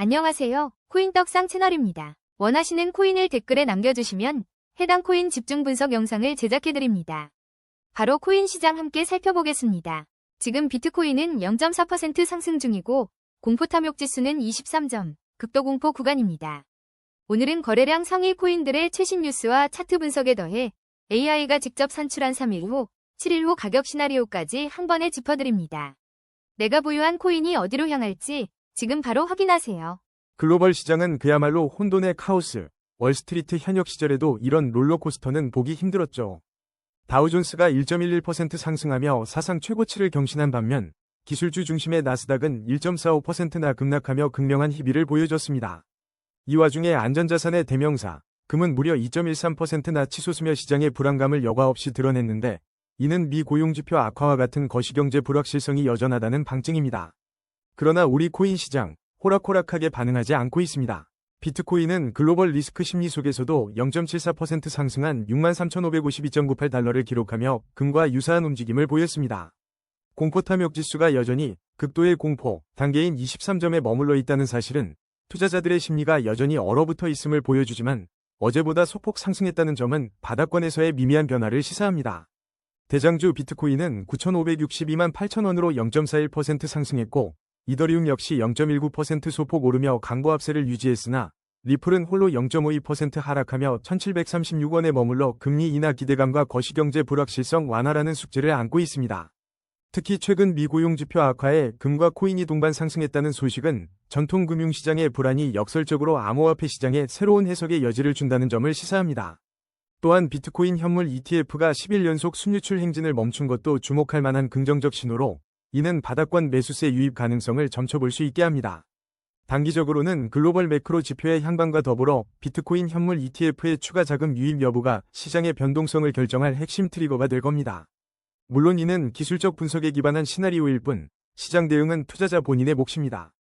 안녕하세요. 코인떡상 채널입니다. 원하시는 코인을 댓글에 남겨주시면 해당 코인 집중 분석 영상을 제작해드립니다. 바로 코인 시장 함께 살펴보겠습니다. 지금 비트코인은 0.4% 상승 중이고 공포 탐욕 지수는 23점, 극도 공포 구간입니다. 오늘은 거래량 상위 코인들의 최신 뉴스와 차트 분석에 더해 AI가 직접 산출한 3일 후, 7일 후 가격 시나리오까지 한 번에 짚어드립니다. 내가 보유한 코인이 어디로 향할지 지금 바로 확인하세요. 글로벌 시장은 그야말로 혼돈의 카오스. 월스트리트 현역 시절에도 이런 롤러코스터는 보기 힘들었죠. 다우존스가 1.11% 상승하며 사상 최고치를 경신한 반면 기술주 중심의 나스닥은 1.45%나 급락하며 극명한 희비를 보여줬습니다. 이 와중에 안전자산의 대명사, 금은 무려 2.13%나 치솟으며 시장의 불안감을 여과 없이 드러냈는데 이는 미 고용지표 악화와 같은 거시경제 불확실성이 여전하다는 방증입니다. 그러나 우리 코인 시장, 호락호락하게 반응하지 않고 있습니다. 비트코인은 글로벌 리스크 심리 속에서도 0.74% 상승한 63,552.98달러를 기록하며 금과 유사한 움직임을 보였습니다. 공포 탐욕 지수가 여전히 극도의 공포 단계인 23점에 머물러 있다는 사실은 투자자들의 심리가 여전히 얼어붙어 있음을 보여주지만 어제보다 소폭 상승했다는 점은 바닥권에서의 미미한 변화를 시사합니다. 대장주 비트코인은 9,562만 8천원으로 0.41% 상승했고 이더리움 역시 0.19% 소폭 오르며 강보 합세를 유지했으나 리플은 홀로 0.52% 하락하며 1,736원에 머물러 금리 인하 기대감과 거시경제 불확실성 완화라는 숙제를 안고 있습니다. 특히 최근 미고용지표 악화에 금과 코인이 동반 상승했다는 소식은 전통 금융시장의 불안이 역설적으로 암호화폐 시장에 새로운 해석의 여지를 준다는 점을 시사합니다. 또한 비트코인 현물 ETF가 10일 연속 순유출 행진을 멈춘 것도 주목할 만한 긍정적 신호로 이는 바닥권 매수세 유입 가능성을 점쳐볼 수 있게 합니다. 단기적으로는 글로벌 매크로 지표의 향방과 더불어 비트코인 현물 ETF의 추가 자금 유입 여부가 시장의 변동성을 결정할 핵심 트리거가 될 겁니다. 물론 이는 기술적 분석에 기반한 시나리오일 뿐 시장 대응은 투자자 본인의 몫입니다.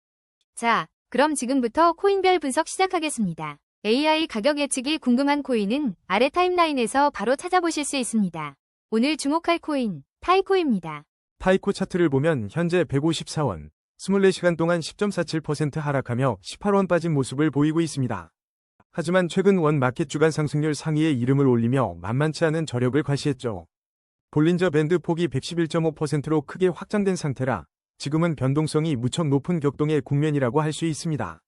자, 그럼 지금부터 코인별 분석 시작하겠습니다. AI 가격 예측이 궁금한 코인은 아래 타임라인에서 바로 찾아보실 수 있습니다. 오늘 주목할 코인, 타이코입니다. 타이코 차트를 보면 현재 154원, 24시간 동안 10.47% 하락하며 18원 빠진 모습을 보이고 있습니다. 하지만 최근 원 마켓 주간 상승률 상위에 이름을 올리며 만만치 않은 저력을 과시했죠. 볼린저 밴드 폭이 111.5%로 크게 확장된 상태라 지금은 변동성이 무척 높은 격동의 국면이라고 할 수 있습니다.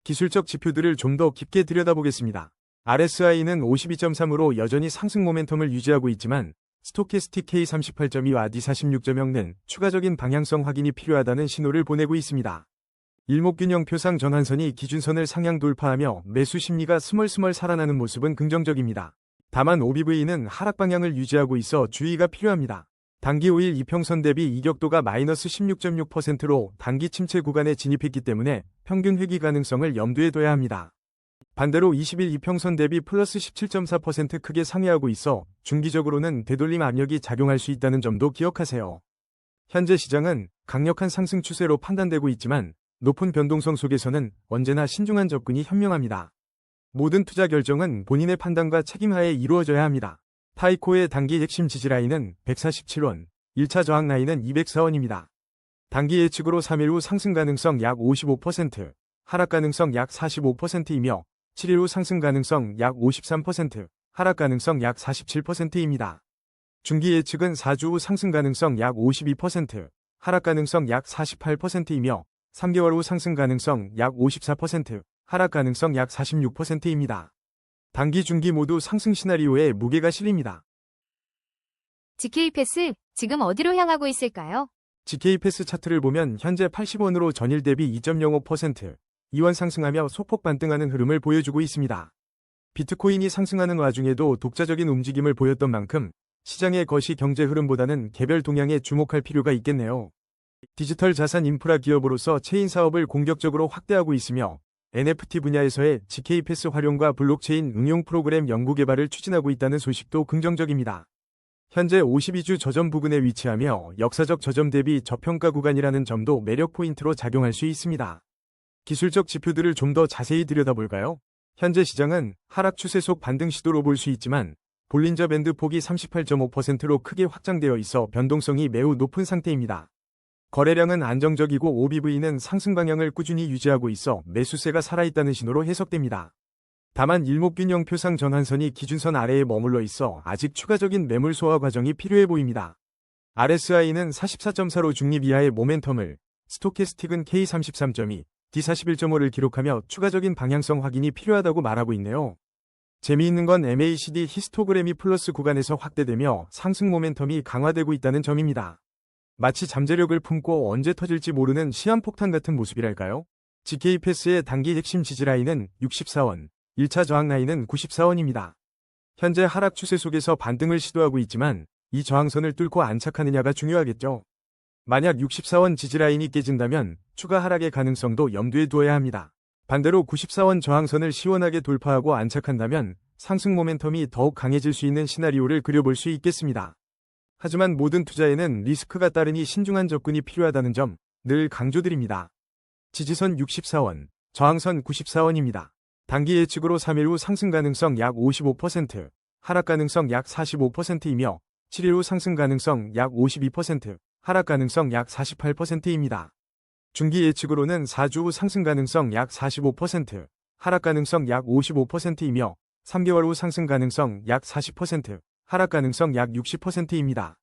기술적 지표들을 좀 더 깊게 들여다보겠습니다. RSI는 52.3으로 여전히 상승 모멘텀을 유지하고 있지만 스토캐스틱 K38.2와 D46.0는 추가적인 방향성 확인이 필요하다는 신호를 보내고 있습니다. 일목균형표상 전환선이 기준선을 상향 돌파하며 매수 심리가 스멀스멀 살아나는 모습은 긍정적입니다. 다만 OBV는 하락 방향을 유지하고 있어 주의가 필요합니다. 단기 5일 이평선 대비 이격도가 마이너스 16.6%로 단기 침체 구간에 진입했기 때문에 평균 회귀 가능성을 염두에 둬야 합니다. 반대로 20일 이평선 대비 플러스 17.4% 크게 상회하고 있어 중기적으로는 되돌림 압력이 작용할 수 있다는 점도 기억하세요. 현재 시장은 강력한 상승 추세로 판단되고 있지만 높은 변동성 속에서는 언제나 신중한 접근이 현명합니다. 모든 투자 결정은 본인의 판단과 책임하에 이루어져야 합니다. 타이코의 단기 핵심 지지라인은 147원, 1차 저항 라인은 204원입니다. 단기 예측으로 3일 후 상승 가능성 약 55%, 하락 가능성 약 45%이며 7일 후 상승 가능성 약 53%, 하락 가능성 약 47%입니다. 중기 예측은 4주 후 상승 가능성 약 52%, 하락 가능성 약 48%이며 3개월 후 상승 가능성 약 54%, 하락 가능성 약 46%입니다. 단기 중기 모두 상승 시나리오에 무게가 실립니다. GK패스, 지금 어디로 향하고 있을까요? GK패스 차트를 보면 현재 80원으로 전일 대비 2.05%, 2원 상승하며 소폭 반등하는 흐름을 보여주고 있습니다. 비트코인이 상승하는 와중에도 독자적인 움직임을 보였던 만큼 시장의 거시 경제 흐름보다는 개별 동향에 주목할 필요가 있겠네요. 디지털 자산 인프라 기업으로서 체인 사업을 공격적으로 확대하고 있으며 NFT 분야에서의 GK패스 활용과 블록체인 응용 프로그램 연구 개발을 추진하고 있다는 소식도 긍정적입니다. 현재 52주 저점 부근에 위치하며 역사적 저점 대비 저평가 구간이라는 점도 매력 포인트로 작용할 수 있습니다. 기술적 지표들을 좀 더 자세히 들여다볼까요? 현재 시장은 하락 추세 속 반등 시도로 볼 수 있지만 볼린저 밴드 폭이 38.5%로 크게 확장되어 있어 변동성이 매우 높은 상태입니다. 거래량은 안정적이고 OBV는 상승 방향을 꾸준히 유지하고 있어 매수세가 살아있다는 신호로 해석됩니다. 다만 일목균형 표상 전환선이 기준선 아래에 머물러 있어 아직 추가적인 매물 소화 과정이 필요해 보입니다. RSI는 44.4로 중립 이하의 모멘텀을, 스토캐스틱은 K33.2, D41.5를 기록하며 추가적인 방향성 확인이 필요하다고 말하고 있네요. 재미있는 건 MACD 히스토그램이 플러스 구간에서 확대되며 상승 모멘텀이 강화되고 있다는 점입니다. 마치 잠재력을 품고 언제 터질지 모르는 시한폭탄 같은 모습이랄까요? GK패스의 단기 핵심 지지라인은 64원, 1차 저항 라인은 94원입니다. 현재 하락 추세 속에서 반등을 시도하고 있지만 이 저항선을 뚫고 안착하느냐가 중요하겠죠. 만약 64원 지지라인이 깨진다면 추가 하락의 가능성도 염두에 두어야 합니다. 반대로 94원 저항선을 시원하게 돌파하고 안착한다면 상승 모멘텀이 더욱 강해질 수 있는 시나리오를 그려볼 수 있겠습니다. 하지만 모든 투자에는 리스크가 따르니 신중한 접근이 필요하다는 점 늘 강조드립니다. 지지선 64원, 저항선 94원입니다. 단기 예측으로 3일 후 상승 가능성 약 55%, 하락 가능성 약 45%이며 7일 후 상승 가능성 약 52%, 하락 가능성 약 48%입니다. 중기 예측으로는 4주 후 상승 가능성 약 45%, 하락 가능성 약 55%이며 3개월 후 상승 가능성 약 40%, 하락 가능성 약 60%입니다.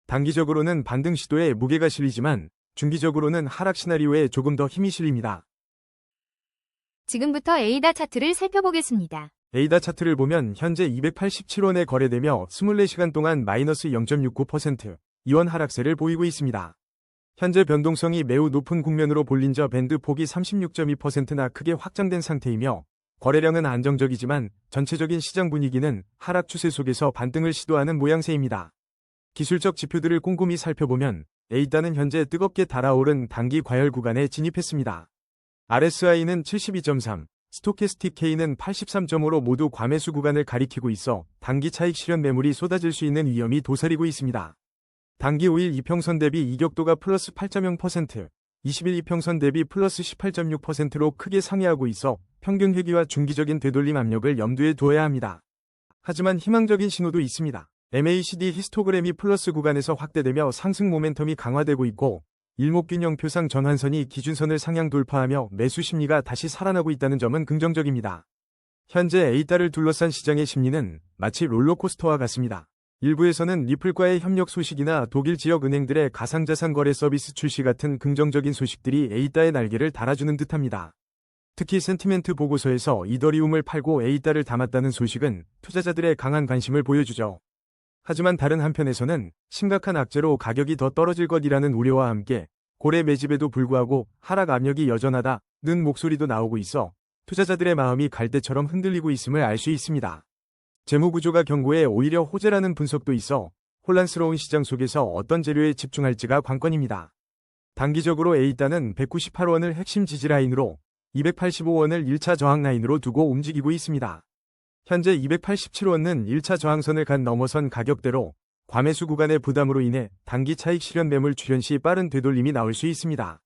단기적으로는 반등 시도에 무게가 실리지만 중기적으로는 하락 시나리오에 조금 더 힘이 실립니다. 지금부터 에이다 차트를 살펴보겠습니다. 에이다 차트를 보면 현재 287원에 거래되며 24시간 동안 마이너스 0.69%, 이원 하락세를 보이고 있습니다. 현재 변동성이 매우 높은 국면으로 볼린저 밴드 폭이 36.2%나 크게 확장된 상태이며 거래량은 안정적이지만 전체적인 시장 분위기는 하락 추세 속에서 반등을 시도하는 모양새입니다. 기술적 지표들을 꼼꼼히 살펴보면 에이다는 현재 뜨겁게 달아오른 단기 과열 구간에 진입했습니다. RSI는 72.3, 스토캐스틱 K는 83.5로 모두 과매수 구간을 가리키고 있어 단기 차익 실현 매물이 쏟아질 수 있는 위험이 도사리고 있습니다. 단기 5일 이평선 대비 이격도가 플러스 8.0%, 20일 이평선 대비 플러스 18.6%로 크게 상회하고 있어 평균 회귀와 중기적인 되돌림 압력을 염두에 두어야 합니다. 하지만 희망적인 신호도 있습니다. MACD 히스토그램이 플러스 구간에서 확대되며 상승 모멘텀이 강화되고 있고 일목균형 표상 전환선이 기준선을 상향 돌파하며 매수 심리가 다시 살아나고 있다는 점은 긍정적입니다. 현재 에이다를 둘러싼 시장의 심리는 마치 롤러코스터와 같습니다. 일부에서는 리플과의 협력 소식이나 독일 지역 은행들의 가상자산 거래 서비스 출시 같은 긍정적인 소식들이 에이다의 날개를 달아주는 듯합니다. 특히 센티멘트 보고서에서 이더리움을 팔고 에이다를 담았다는 소식은 투자자들의 강한 관심을 보여주죠. 하지만 다른 한편에서는 심각한 악재로 가격이 더 떨어질 것이라는 우려와 함께 고래 매집에도 불구하고 하락 압력이 여전하다는 목소리도 나오고 있어 투자자들의 마음이 갈대처럼 흔들리고 있음을 알 수 있습니다. 재무구조가 견고해 오히려 호재라는 분석도 있어 혼란스러운 시장 속에서 어떤 재료에 집중할지가 관건입니다. 단기적으로 에이다는 198원을 핵심 지지라인으로 285원을 1차 저항 라인으로 두고 움직이고 있습니다. 현재 287원은 1차 저항선을 넘어선 가격대로 과매수 구간의 부담으로 인해 단기 차익 실현 매물 출현 시 빠른 되돌림이 나올 수 있습니다.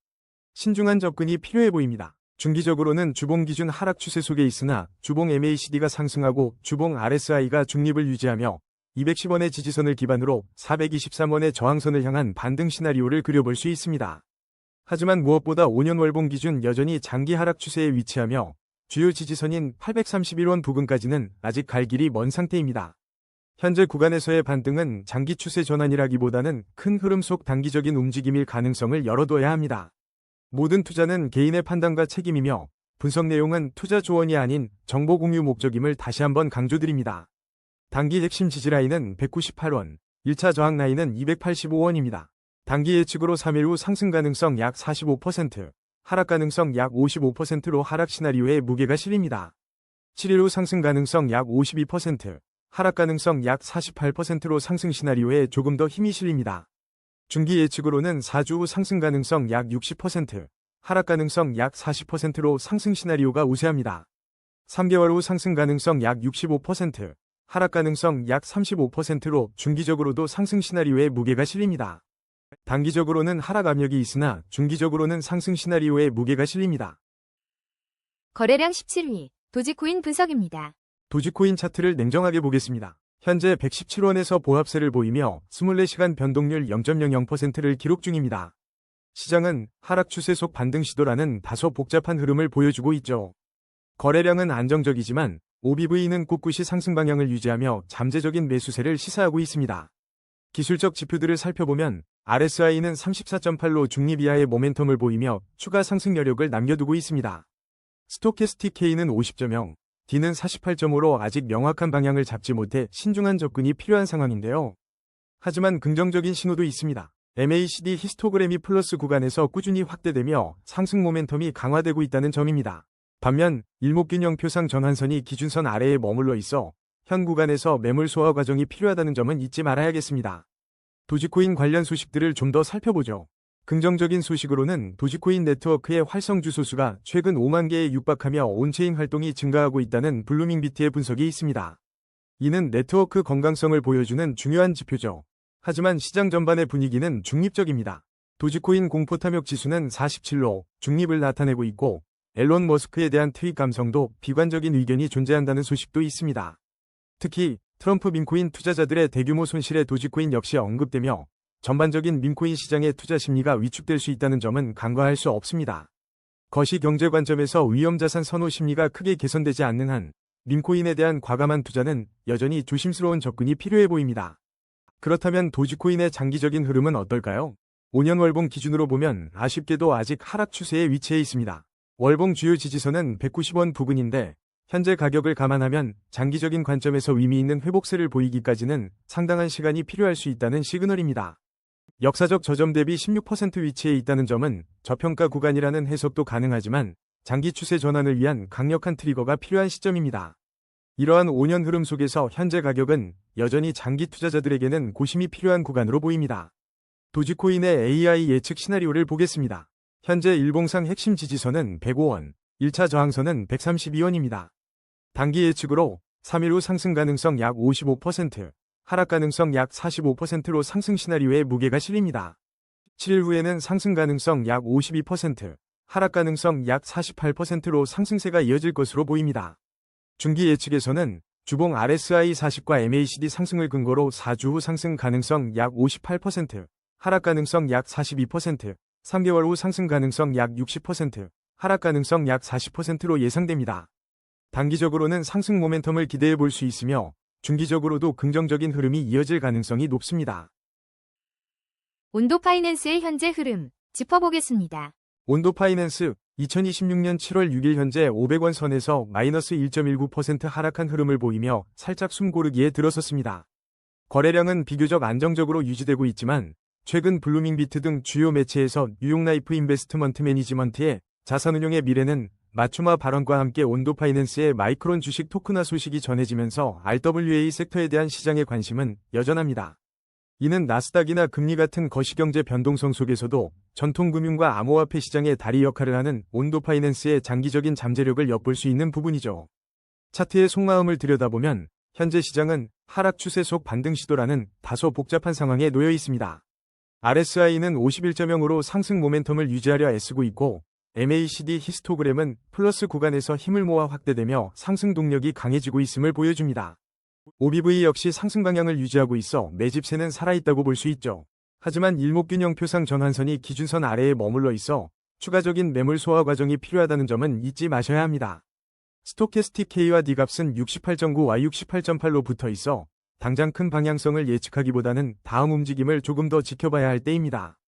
신중한 접근이 필요해 보입니다. 중기적으로는 주봉 기준 하락 추세 속에 있으나 주봉 MACD가 상승하고 주봉 RSI가 중립을 유지하며 210원의 지지선을 기반으로 423원의 저항선을 향한 반등 시나리오를 그려볼 수 있습니다. 하지만 무엇보다 5년 월봉 기준 여전히 장기 하락 추세에 위치하며 주요 지지선인 831원 부근까지는 아직 갈 길이 먼 상태입니다. 현재 구간에서의 반등은 장기 추세 전환이라기보다는 큰 흐름 속 단기적인 움직임일 가능성을 열어둬야 합니다. 모든 투자는 개인의 판단과 책임이며 분석 내용은 투자 조언이 아닌 정보 공유 목적임을 다시 한번 강조드립니다. 단기 핵심 지지라인은 198원, 1차 저항 라인은 285원입니다. 단기 예측으로 3일 후 상승 가능성 약 45%, 하락 가능성 약 55%로 하락 시나리오에 무게가 실립니다. 7일 후 상승 가능성 약 52%, 하락 가능성 약 48%로 상승 시나리오에 조금 더 힘이 실립니다. 중기 예측으로는 4주 후 상승 가능성 약 60%, 하락 가능성 약 40%로 상승 시나리오가 우세합니다. 3개월 후 상승 가능성 약 65%, 하락 가능성 약 35%로 중기적으로도 상승 시나리오에 무게가 실립니다. 단기적으로는 하락 압력이 있으나 중기적으로는 상승 시나리오에 무게가 실립니다. 거래량 17위, 도지코인 분석입니다. 도지코인 차트를 냉정하게 보겠습니다. 현재 117원에서 보합세를 보이며 24시간 변동률 0.00%를 기록 중입니다. 시장은 하락 추세 속 반등 시도라는 다소 복잡한 흐름을 보여주고 있죠. 거래량은 안정적이지만 OBV는 꿋꿋이 상승 방향을 유지하며 잠재적인 매수세를 시사하고 있습니다. 기술적 지표들을 살펴보면 RSI는 34.8로 중립 이하의 모멘텀을 보이며 추가 상승 여력을 남겨두고 있습니다. 스토캐스틱 K는 50.0, D는 48.5로 아직 명확한 방향을 잡지 못해 신중한 접근이 필요한 상황인데요. 하지만 긍정적인 신호도 있습니다. MACD 히스토그램이 플러스 구간에서 꾸준히 확대되며 상승 모멘텀이 강화되고 있다는 점입니다. 반면 일목균형표상 전환선이 기준선 아래에 머물러 있어 현 구간에서 매물 소화 과정이 필요하다는 점은 잊지 말아야겠습니다. 도지코인 관련 소식들을 좀 더 살펴보죠. 긍정적인 소식으로는 도지코인 네트워크의 활성 주소수가 최근 5만 개에 육박하며 온체인 활동이 증가하고 있다는 블루밍비트의 분석이 있습니다. 이는 네트워크 건강성을 보여주는 중요한 지표죠. 하지만 시장 전반의 분위기는 중립적입니다. 도지코인 공포 탐욕 지수는 47로 중립을 나타내고 있고 앨런 머스크에 대한 트윗 감성도 비관적인 의견이 존재한다는 소식도 있습니다. 특히 트럼프 밈코인 투자자들의 대규모 손실에 도지코인 역시 언급되며 전반적인 밈코인 시장의 투자 심리가 위축될 수 있다는 점은 간과할 수 없습니다. 거시경제 관점에서 위험자산 선호 심리가 크게 개선되지 않는 한 밈코인에 대한 과감한 투자는 여전히 조심스러운 접근이 필요해 보입니다. 그렇다면 도지코인의 장기적인 흐름은 어떨까요? 5년 월봉 기준으로 보면 아쉽게도 아직 하락 추세에 위치해 있습니다. 월봉 주요 지지선은 190원 부근인데 현재 가격을 감안하면 장기적인 관점에서 의미 있는 회복세를 보이기까지는 상당한 시간이 필요할 수 있다는 시그널입니다. 역사적 저점 대비 16% 위치에 있다는 점은 저평가 구간이라는 해석도 가능하지만 장기 추세 전환을 위한 강력한 트리거가 필요한 시점입니다. 이러한 5년 흐름 속에서 현재 가격은 여전히 장기 투자자들에게는 고심이 필요한 구간으로 보입니다. 도지코인의 AI 예측 시나리오를 보겠습니다. 현재 일봉상 핵심 지지선은 105원, 1차 저항선은 132원입니다. 단기 예측으로 3일 후 상승 가능성 약 55%, 하락 가능성 약 45%로 상승 시나리오에 무게가 실립니다. 7일 후에는 상승 가능성 약 52%, 하락 가능성 약 48%로 상승세가 이어질 것으로 보입니다. 중기 예측에서는 주봉 RSI 40과 MACD 상승을 근거로 4주 후 상승 가능성 약 58%, 하락 가능성 약 42%, 3개월 후 상승 가능성 약 60%, 하락 가능성 약 40%로 예상됩니다. 단기적으로는 상승 모멘텀을 기대해 볼 수 있으며 중기적으로도 긍정적인 흐름이 이어질 가능성이 높습니다. 온도 파이낸스의 현재 흐름 짚어보겠습니다. 온도 파이낸스 2026년 7월 6일 현재 500원 선에서 마이너스 1.19% 하락한 흐름을 보이며 살짝 숨고르기에 들어섰습니다. 거래량은 비교적 안정적으로 유지되고 있지만 최근 블루밍비트 등 주요 매체에서 뉴욕라이프 인베스트먼트 매니지먼트의 자산운용의 미래는 맞춤화 발언과 함께 온도 파이낸스의 마이크론 주식 토큰화 소식이 전해지면서 RWA 섹터에 대한 시장의 관심은 여전합니다. 이는 나스닥이나 금리 같은 거시경제 변동성 속에서도 전통금융과 암호화폐 시장의 다리 역할을 하는 온도 파이낸스의 장기적인 잠재력을 엿볼 수 있는 부분이죠. 차트의 속마음을 들여다보면 현재 시장은 하락 추세 속 반등 시도라는 다소 복잡한 상황에 놓여 있습니다. RSI는 51.0으로 상승 모멘텀을 유지하려 애쓰고 있고 MACD 히스토그램은 플러스 구간에서 힘을 모아 확대되며 상승 동력이 강해지고 있음을 보여줍니다. OBV 역시 상승 방향을 유지하고 있어 매집세는 살아있다고 볼 수 있죠. 하지만 일목균형표상 전환선이 기준선 아래에 머물러 있어 추가적인 매물 소화 과정이 필요하다는 점은 잊지 마셔야 합니다. 스토캐스틱 K와 D값은 68.9와 68.8로 붙어 있어 당장 큰 방향성을 예측하기보다는 다음 움직임을 조금 더 지켜봐야 할 때입니다.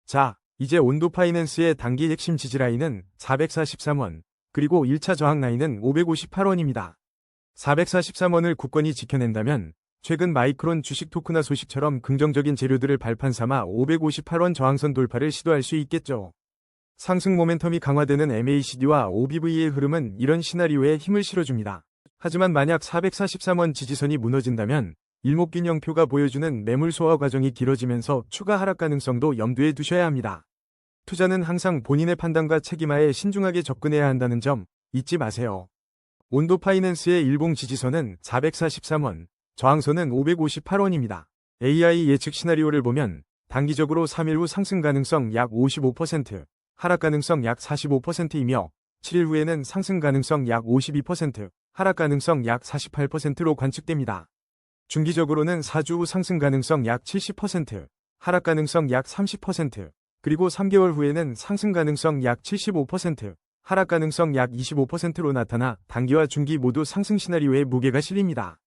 자, 이제 온도 파이낸스의 단기 핵심 지지라인은 443원, 그리고 1차 저항 라인은 558원입니다. 443원을 굳건히 지켜낸다면 최근 마이크론 주식 토큰화 소식처럼 긍정적인 재료들을 발판 삼아 558원 저항선 돌파를 시도할 수 있겠죠. 상승 모멘텀이 강화되는 MACD와 OBV의 흐름은 이런 시나리오에 힘을 실어줍니다. 하지만 만약 443원 지지선이 무너진다면 일목균형표가 보여주는 매물 소화 과정이 길어지면서 추가 하락 가능성도 염두에 두셔야 합니다. 투자는 항상 본인의 판단과 책임하에 신중하게 접근해야 한다는 점 잊지 마세요. 온도 파이낸스의 일봉 지지선은 443원, 저항선은 558원입니다. AI 예측 시나리오를 보면 단기적으로 3일 후 상승 가능성 약 55%, 하락 가능성 약 45%이며 7일 후에는 상승 가능성 약 52%, 하락 가능성 약 48%로 관측됩니다. 중기적으로는 4주 후 상승 가능성 약 70%, 하락 가능성 약 30%, 그리고 3개월 후에는 상승 가능성 약 75%, 하락 가능성 약 25%로 나타나 단기와 중기 모두 상승 시나리오에 무게가 실립니다.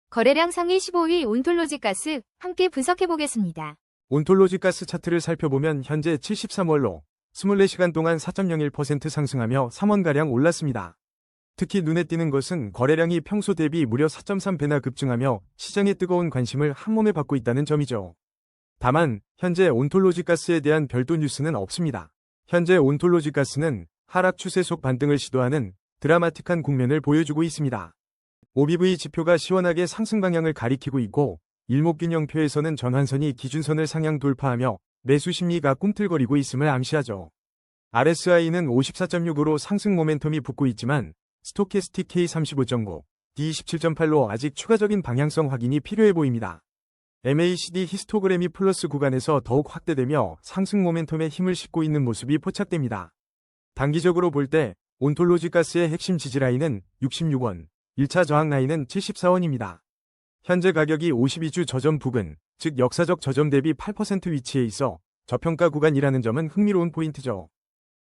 거래량 상위 15위 온톨로지 가스 함께 분석해 보겠습니다. 온톨로지 가스 차트를 살펴보면 현재 73월로 24시간 동안 4.01% 상승하며 3원가량 올랐습니다. 특히 눈에 띄는 것은 거래량이 평소 대비 무려 4.3배나 급증하며 시장의 뜨거운 관심을 한몸에 받고 있다는 점이죠. 다만 현재 온톨로지 가스에 대한 별도 뉴스는 없습니다. 현재 온톨로지 가스는 하락 추세 속 반등을 시도하는 드라마틱한 국면을 보여주고 있습니다. OBV 지표가 시원하게 상승 방향을 가리키고 있고 일목균형표에서는 전환선이 기준선을 상향 돌파하며 매수 심리가 꿈틀거리고 있음을 암시하죠. RSI는 54.6으로 상승 모멘텀이 붙고 있지만 스토캐스틱 K35.9, D27.8로 아직 추가적인 방향성 확인이 필요해 보입니다. MACD 히스토그램이 플러스 구간에서 더욱 확대되며 상승 모멘텀에 힘을 싣고 있는 모습이 포착됩니다. 단기적으로 볼 때 온톨로지 가스의 핵심 지지라인은 66원, 1차 저항 라인은 74원입니다. 현재 가격이 52주 저점 부근, 즉 역사적 저점 대비 8% 위치에 있어 저평가 구간이라는 점은 흥미로운 포인트죠.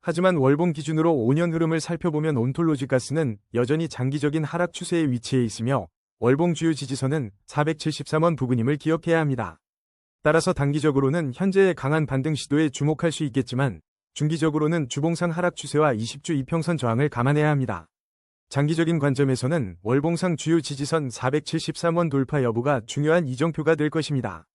하지만 월봉 기준으로 5년 흐름을 살펴보면 온톨로지 가스는 여전히 장기적인 하락 추세에 위치해 있으며 월봉 주요 지지선은 473원 부근임을 기억해야 합니다. 따라서 단기적으로는 현재의 강한 반등 시도에 주목할 수 있겠지만 중기적으로는 주봉상 하락 추세와 20주 이평선 저항을 감안해야 합니다. 장기적인 관점에서는 월봉상 주요 지지선 473원 돌파 여부가 중요한 이정표가 될 것입니다.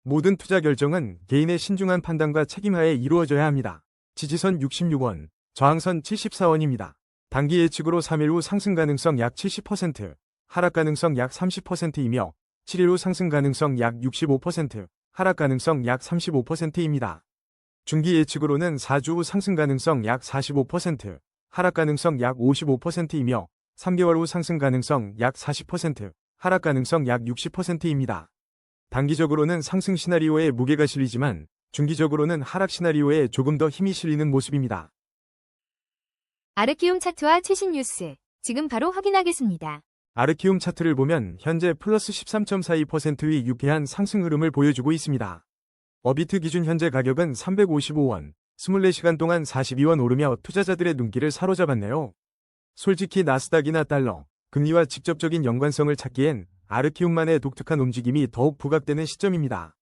모든 투자 결정은 개인의 신중한 판단과 책임하에 이루어져야 합니다. 지지선 66원, 저항선 74원입니다. 단기 예측으로 3일 후 상승 가능성 약 70%, 하락 가능성 약 30%이며 7일 후 상승 가능성 약 65%, 하락 가능성 약 35%입니다. 중기 예측으로는 4주 후 상승 가능성 약 45%, 하락 가능성 약 55%이며 3개월 후 상승 가능성 약 40%, 하락 가능성 약 60%입니다. 단기적으로는 상승 시나리오에 무게가 실리지만 중기적으로는 하락 시나리오에 조금 더 힘이 실리는 모습입니다. 아르키움 차트와 최신 뉴스, 지금 바로 확인하겠습니다. 아르키움 차트를 보면 현재 플러스 13.42%의 유쾌한 상승 흐름을 보여주고 있습니다. 어비트 기준 현재 가격은 355원, 24시간 동안 42원 오르며 투자자들의 눈길을 사로잡았네요. 솔직히 나스닥이나 달러, 금리와 직접적인 연관성을 찾기엔 아르키움만의 독특한 움직임이 더욱 부각되는 시점입니다.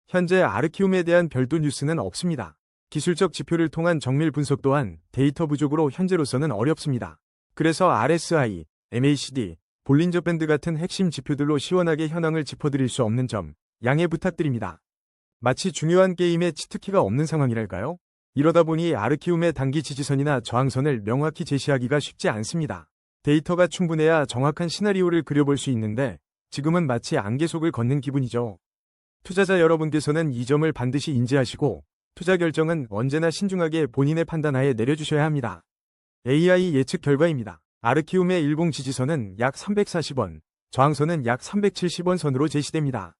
현재 아르키움에 대한 별도 뉴스는 없습니다. 기술적 지표를 통한 정밀 분석 또한 데이터 부족으로 현재로서는 어렵습니다. 그래서 RSI, MACD, 볼린저 밴드 같은 핵심 지표들로 시원하게 현황을 짚어드릴 수 없는 점 양해 부탁드립니다. 마치 중요한 게임에 치트키가 없는 상황이랄까요? 이러다 보니 아르키움의 단기 지지선이나 저항선을 명확히 제시하기가 쉽지 않습니다. 데이터가 충분해야 정확한 시나리오를 그려볼 수 있는데 지금은 마치 안개 속을 걷는 기분이죠. 투자자 여러분께서는 이 점을 반드시 인지하시고 투자 결정은 언제나 신중하게 본인의 판단하에 내려주셔야 합니다. AI 예측 결과입니다. 아르키움의 일봉 지지선은 약 340원, 저항선은 약 370원 선으로 제시됩니다.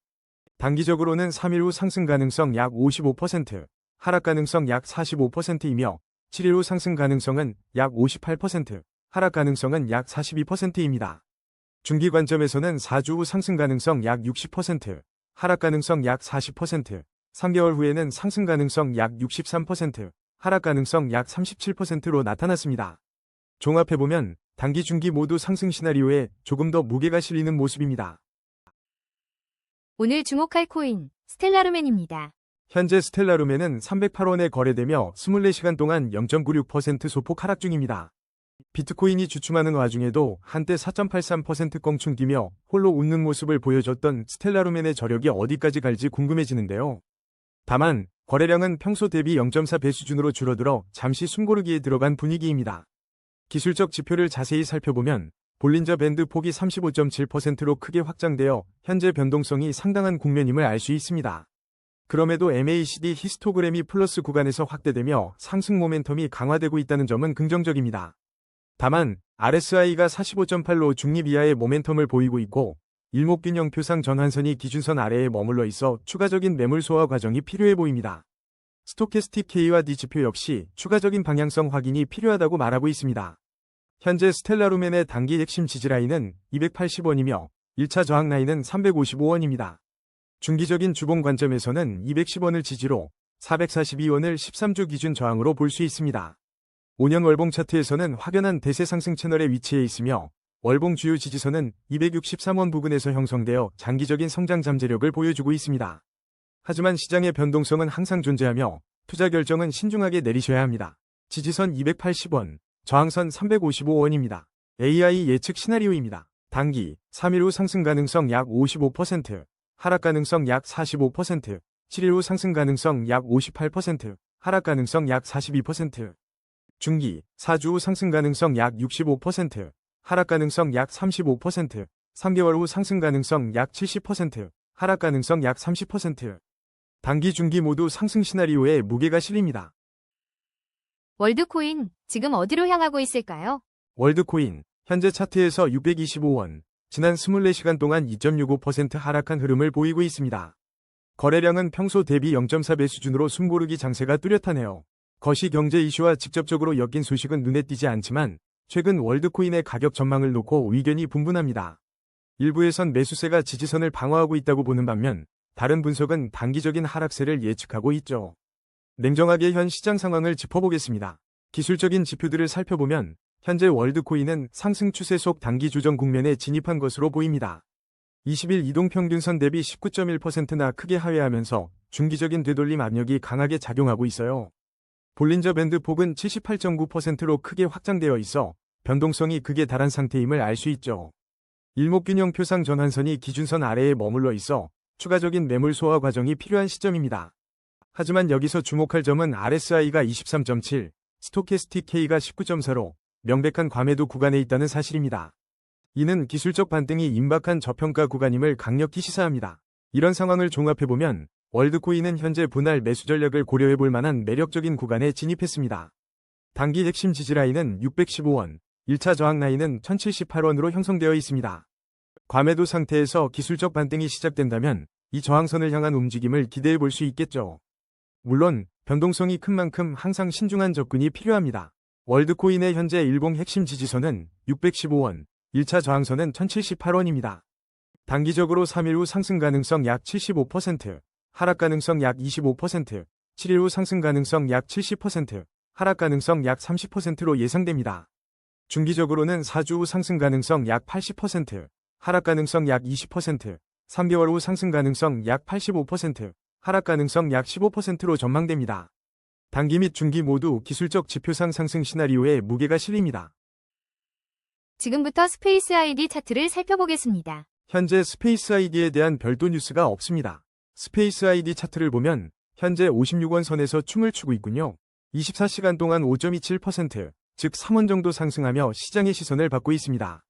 단기적으로는 3일 후 상승 가능성 약 55%, 하락 가능성 약 45%이며 7일 후 상승 가능성은 약 58%, 하락 가능성은 약 42%입니다. 중기 관점에서는 4주 후 상승 가능성 약 60%, 하락 가능성 약 40%, 3개월 후에는 상승 가능성 약 63%, 하락 가능성 약 37%로 나타났습니다. 종합해보면 단기 중기 모두 상승 시나리오에 조금 더 무게가 실리는 모습입니다. 오늘 주목할 코인, 스텔라루멘입니다. 현재 스텔라루멘은 308원에 거래되며 24시간 동안 0.96% 소폭 하락 중입니다. 비트코인이 주춤하는 와중에도 한때 4.83% 껑충기며 홀로 웃는 모습을 보여줬던 스텔라루멘의 저력이 어디까지 갈지 궁금해지는데요. 다만 거래량은 평소 대비 0.4배 수준으로 줄어들어 잠시 숨고르기에 들어간 분위기입니다. 기술적 지표를 자세히 살펴보면 볼린저 밴드 폭이 35.7%로 크게 확장되어 현재 변동성이 상당한 국면임을 알 수 있습니다. 그럼에도 MACD 히스토그램이 플러스 구간에서 확대되며 상승 모멘텀이 강화되고 있다는 점은 긍정적입니다. 다만 RSI가 45.8로 중립 이하의 모멘텀을 보이고 있고 일목균형표상 전환선이 기준선 아래에 머물러 있어 추가적인 매물 소화 과정이 필요해 보입니다. 스토캐스틱 K와 D 지표 역시 추가적인 방향성 확인이 필요하다고 말하고 있습니다. 현재 스텔라루멘의 단기 핵심 지지라인은 280원이며 1차 저항 라인은 355원입니다. 중기적인 주봉 관점에서는 210원을 지지로 442원을 13주 기준 저항으로 볼 수 있습니다. 5년 월봉 차트에서는 확연한 대세 상승 채널에 위치해 있으며 월봉 주요 지지선은 263원 부근에서 형성되어 장기적인 성장 잠재력을 보여주고 있습니다. 하지만 시장의 변동성은 항상 존재하며 투자 결정은 신중하게 내리셔야 합니다. 지지선 280원, 저항선 355원입니다. AI 예측 시나리오입니다. 단기 3일 후 상승 가능성 약 55%, 하락 가능성 약 45%, 7일 후 상승 가능성 약 58%, 하락 가능성 약 42%. 중기 4주 후 상승 가능성 약 65%, 하락 가능성 약 35%, 3개월 후 상승 가능성 약 70%, 하락 가능성 약 30%. 단기 중기 모두 상승 시나리오에 무게가 실립니다. 월드코인, 지금 어디로 향하고 있을까요? 월드코인, 현재 차트에서 625원, 지난 24시간 동안 2.65% 하락한 흐름을 보이고 있습니다. 거래량은 평소 대비 0.4배 수준으로 숨고르기 장세가 뚜렷하네요. 거시 경제 이슈와 직접적으로 엮인 소식은 눈에 띄지 않지만 최근 월드코인의 가격 전망을 놓고 의견이 분분합니다. 일부에선 매수세가 지지선을 방어하고 있다고 보는 반면 다른 분석은 단기적인 하락세를 예측하고 있죠. 냉정하게 현 시장 상황을 짚어보겠습니다. 기술적인 지표들을 살펴보면 현재 월드코인은 상승 추세 속 단기 조정 국면에 진입한 것으로 보입니다. 20일 이동평균선 대비 19.1%나 크게 하회하면서 중기적인 되돌림 압력이 강하게 작용하고 있어요. 볼린저 밴드 폭은 78.9%로 크게 확장되어 있어 변동성이 극에 달한 상태임을 알 수 있죠. 일목균형 표상 전환선이 기준선 아래에 머물러 있어 추가적인 매물 소화 과정이 필요한 시점입니다. 하지만 여기서 주목할 점은 RSI가 23.7, 스토캐스틱 K가 19.4로 명백한 과매도 구간에 있다는 사실입니다. 이는 기술적 반등이 임박한 저평가 구간임을 강력히 시사합니다. 이런 상황을 종합해보면 월드코인은 현재 분할 매수 전략을 고려해볼 만한 매력적인 구간에 진입했습니다. 단기 핵심 지지라인은 615원, 1차 저항 라인은 1078원으로 형성되어 있습니다. 과매도 상태에서 기술적 반등이 시작된다면 이 저항선을 향한 움직임을 기대해볼 수 있겠죠. 물론 변동성이 큰 만큼 항상 신중한 접근이 필요합니다. 월드코인의 현재 일봉 핵심 지지선은 615원, 1차 저항선은 1078원입니다. 단기적으로 3일 후 상승 가능성 약 75%, 하락 가능성 약 25%, 7일 후 상승 가능성 약 70%, 하락 가능성 약 30%로 예상됩니다. 중기적으로는 4주 후 상승 가능성 약 80%, 하락 가능성 약 20%, 3개월 후 상승 가능성 약 85%, 하락 가능성 약 15%로 전망됩니다. 단기 및 중기 모두 기술적 지표상 상승 시나리오에 무게가 실립니다. 지금부터 스페이스 아이디 차트를 살펴보겠습니다. 현재 스페이스 아이디에 대한 별도 뉴스가 없습니다. 스페이스 아이디 차트를 보면 현재 56원 선에서 춤을 추고 있군요. 24시간 동안 5.27%, 즉 3원 정도 상승하며 시장의 시선을 받고 있습니다.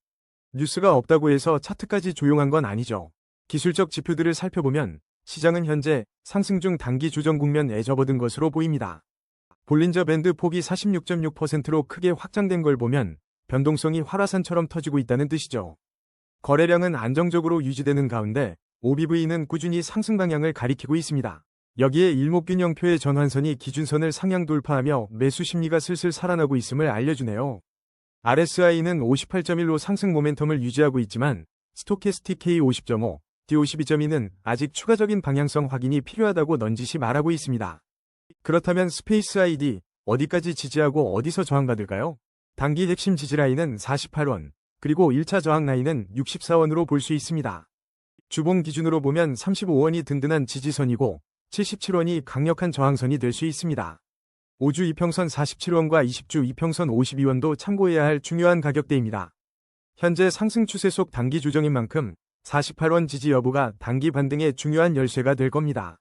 뉴스가 없다고 해서 차트까지 조용한 건 아니죠. 기술적 지표들을 살펴보면 시장은 현재 상승 중 단기 조정 국면에 접어든 것으로 보입니다. 볼린저 밴드 폭이 46.6%로 크게 확장된 걸 보면 변동성이 활화산처럼 터지고 있다는 뜻이죠. 거래량은 안정적으로 유지되는 가운데 OBV는 꾸준히 상승 방향을 가리키고 있습니다. 여기에 일목균형표의 전환선이 기준선을 상향 돌파하며 매수 심리가 슬슬 살아나고 있음을 알려주네요. RSI는 58.1로 상승 모멘텀을 유지하고 있지만 스토캐스틱 K 50.5, D 52.2는 아직 추가적인 방향성 확인이 필요하다고 넌지시 말하고 있습니다. 그렇다면 스페이스 아이디 어디까지 지지하고 어디서 저항받을까요? 단기 핵심 지지라인은 48원, 그리고 1차 저항 라인은 64원으로 볼 수 있습니다. 주봉 기준으로 보면 35원이 든든한 지지선이고 77원이 강력한 저항선이 될 수 있습니다. 5주 이평선 47원과 20주 이평선 52원도 참고해야 할 중요한 가격대입니다. 현재 상승 추세 속 단기 조정인 만큼 48원 지지 여부가 단기 반등의 중요한 열쇠가 될 겁니다.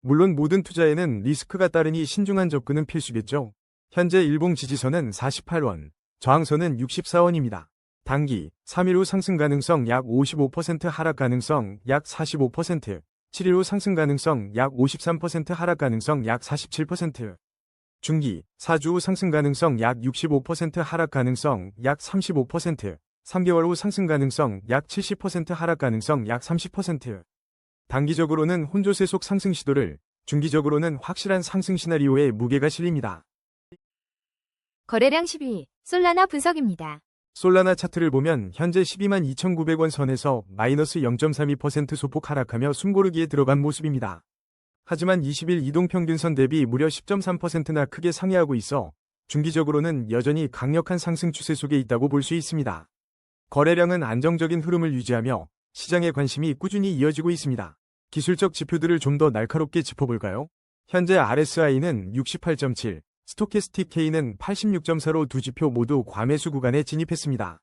물론 모든 투자에는 리스크가 따르니 신중한 접근은 필수겠죠. 현재 일봉 지지선은 48원, 저항선은 64원입니다. 단기 3일 후 상승 가능성 약 55%, 하락 가능성 약 45%, 7일 후 상승 가능성 약 53%, 하락 가능성 약 47%. 중기 4주 후 상승 가능성 약 65%, 하락 가능성 약 35%, 3개월 후 상승 가능성 약 70%, 하락 가능성 약 30%. 단기적으로는 혼조세 속 상승 시도를, 중기적으로는 확실한 상승 시나리오에 무게가 실립니다. 거래량 10위, 솔라나 분석입니다. 솔라나 차트를 보면 현재 122,900원 선에서 마이너스 0.32% 소폭 하락하며 숨고르기에 들어간 모습입니다. 하지만 20일 이동평균선 대비 무려 10.3%나 크게 상회하고 있어 중기적으로는 여전히 강력한 상승 추세 속에 있다고 볼 수 있습니다. 거래량은 안정적인 흐름을 유지하며 시장의 관심이 꾸준히 이어지고 있습니다. 기술적 지표들을 좀 더 날카롭게 짚어볼까요? 현재 RSI는 68.7, 스토캐스틱 K는 86.4로 두 지표 모두 과매수 구간에 진입했습니다.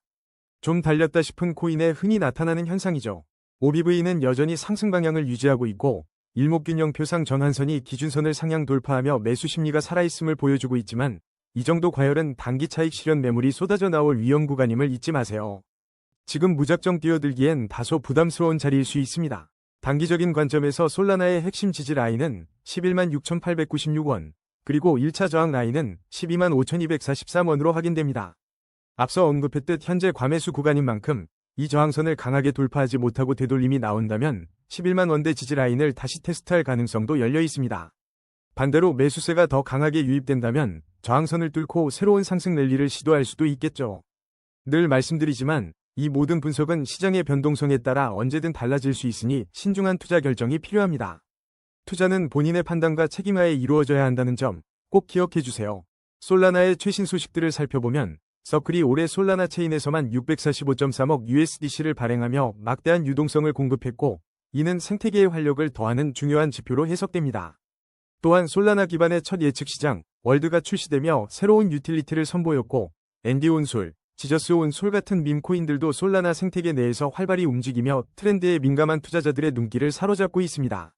좀 달렸다 싶은 코인에 흔히 나타나는 현상이죠. OBV는 여전히 상승 방향을 유지하고 있고 일목균형표상 전환선이 기준선을 상향 돌파하며 매수 심리가 살아있음을 보여주고 있지만 이 정도 과열은 단기 차익 실현 매물이 쏟아져 나올 위험 구간임을 잊지 마세요. 지금 무작정 뛰어들기엔 다소 부담스러운 자리일 수 있습니다. 단기적인 관점에서 솔라나의 핵심 지지 라인은 11만 6,896원, 그리고 1차 저항 라인은 12만 5,243원으로 확인됩니다. 앞서 언급했듯 현재 과매수 구간인 만큼 이 저항선을 강하게 돌파하지 못하고 되돌림이 나온다면 11만 원대 지지 라인을 다시 테스트할 가능성도 열려 있습니다. 반대로 매수세가 더 강하게 유입된다면 저항선을 뚫고 새로운 상승 랠리를 시도할 수도 있겠죠. 늘 말씀드리지만 이 모든 분석은 시장의 변동성에 따라 언제든 달라질 수 있으니 신중한 투자 결정이 필요합니다. 투자는 본인의 판단과 책임하에 이루어져야 한다는 점 꼭 기억해 주세요. 솔라나의 최신 소식들을 살펴보면 서클이 올해 솔라나 체인에서만 645.3억 USDC를 발행하며 막대한 유동성을 공급했고 이는 생태계의 활력을 더하는 중요한 지표로 해석됩니다. 또한 솔라나 기반의 첫 예측 시장 월드가 출시되며 새로운 유틸리티를 선보였고 앤디온솔, 지저스온솔 같은 밈코인들도 솔라나 생태계 내에서 활발히 움직이며 트렌드에 민감한 투자자들의 눈길을 사로잡고 있습니다.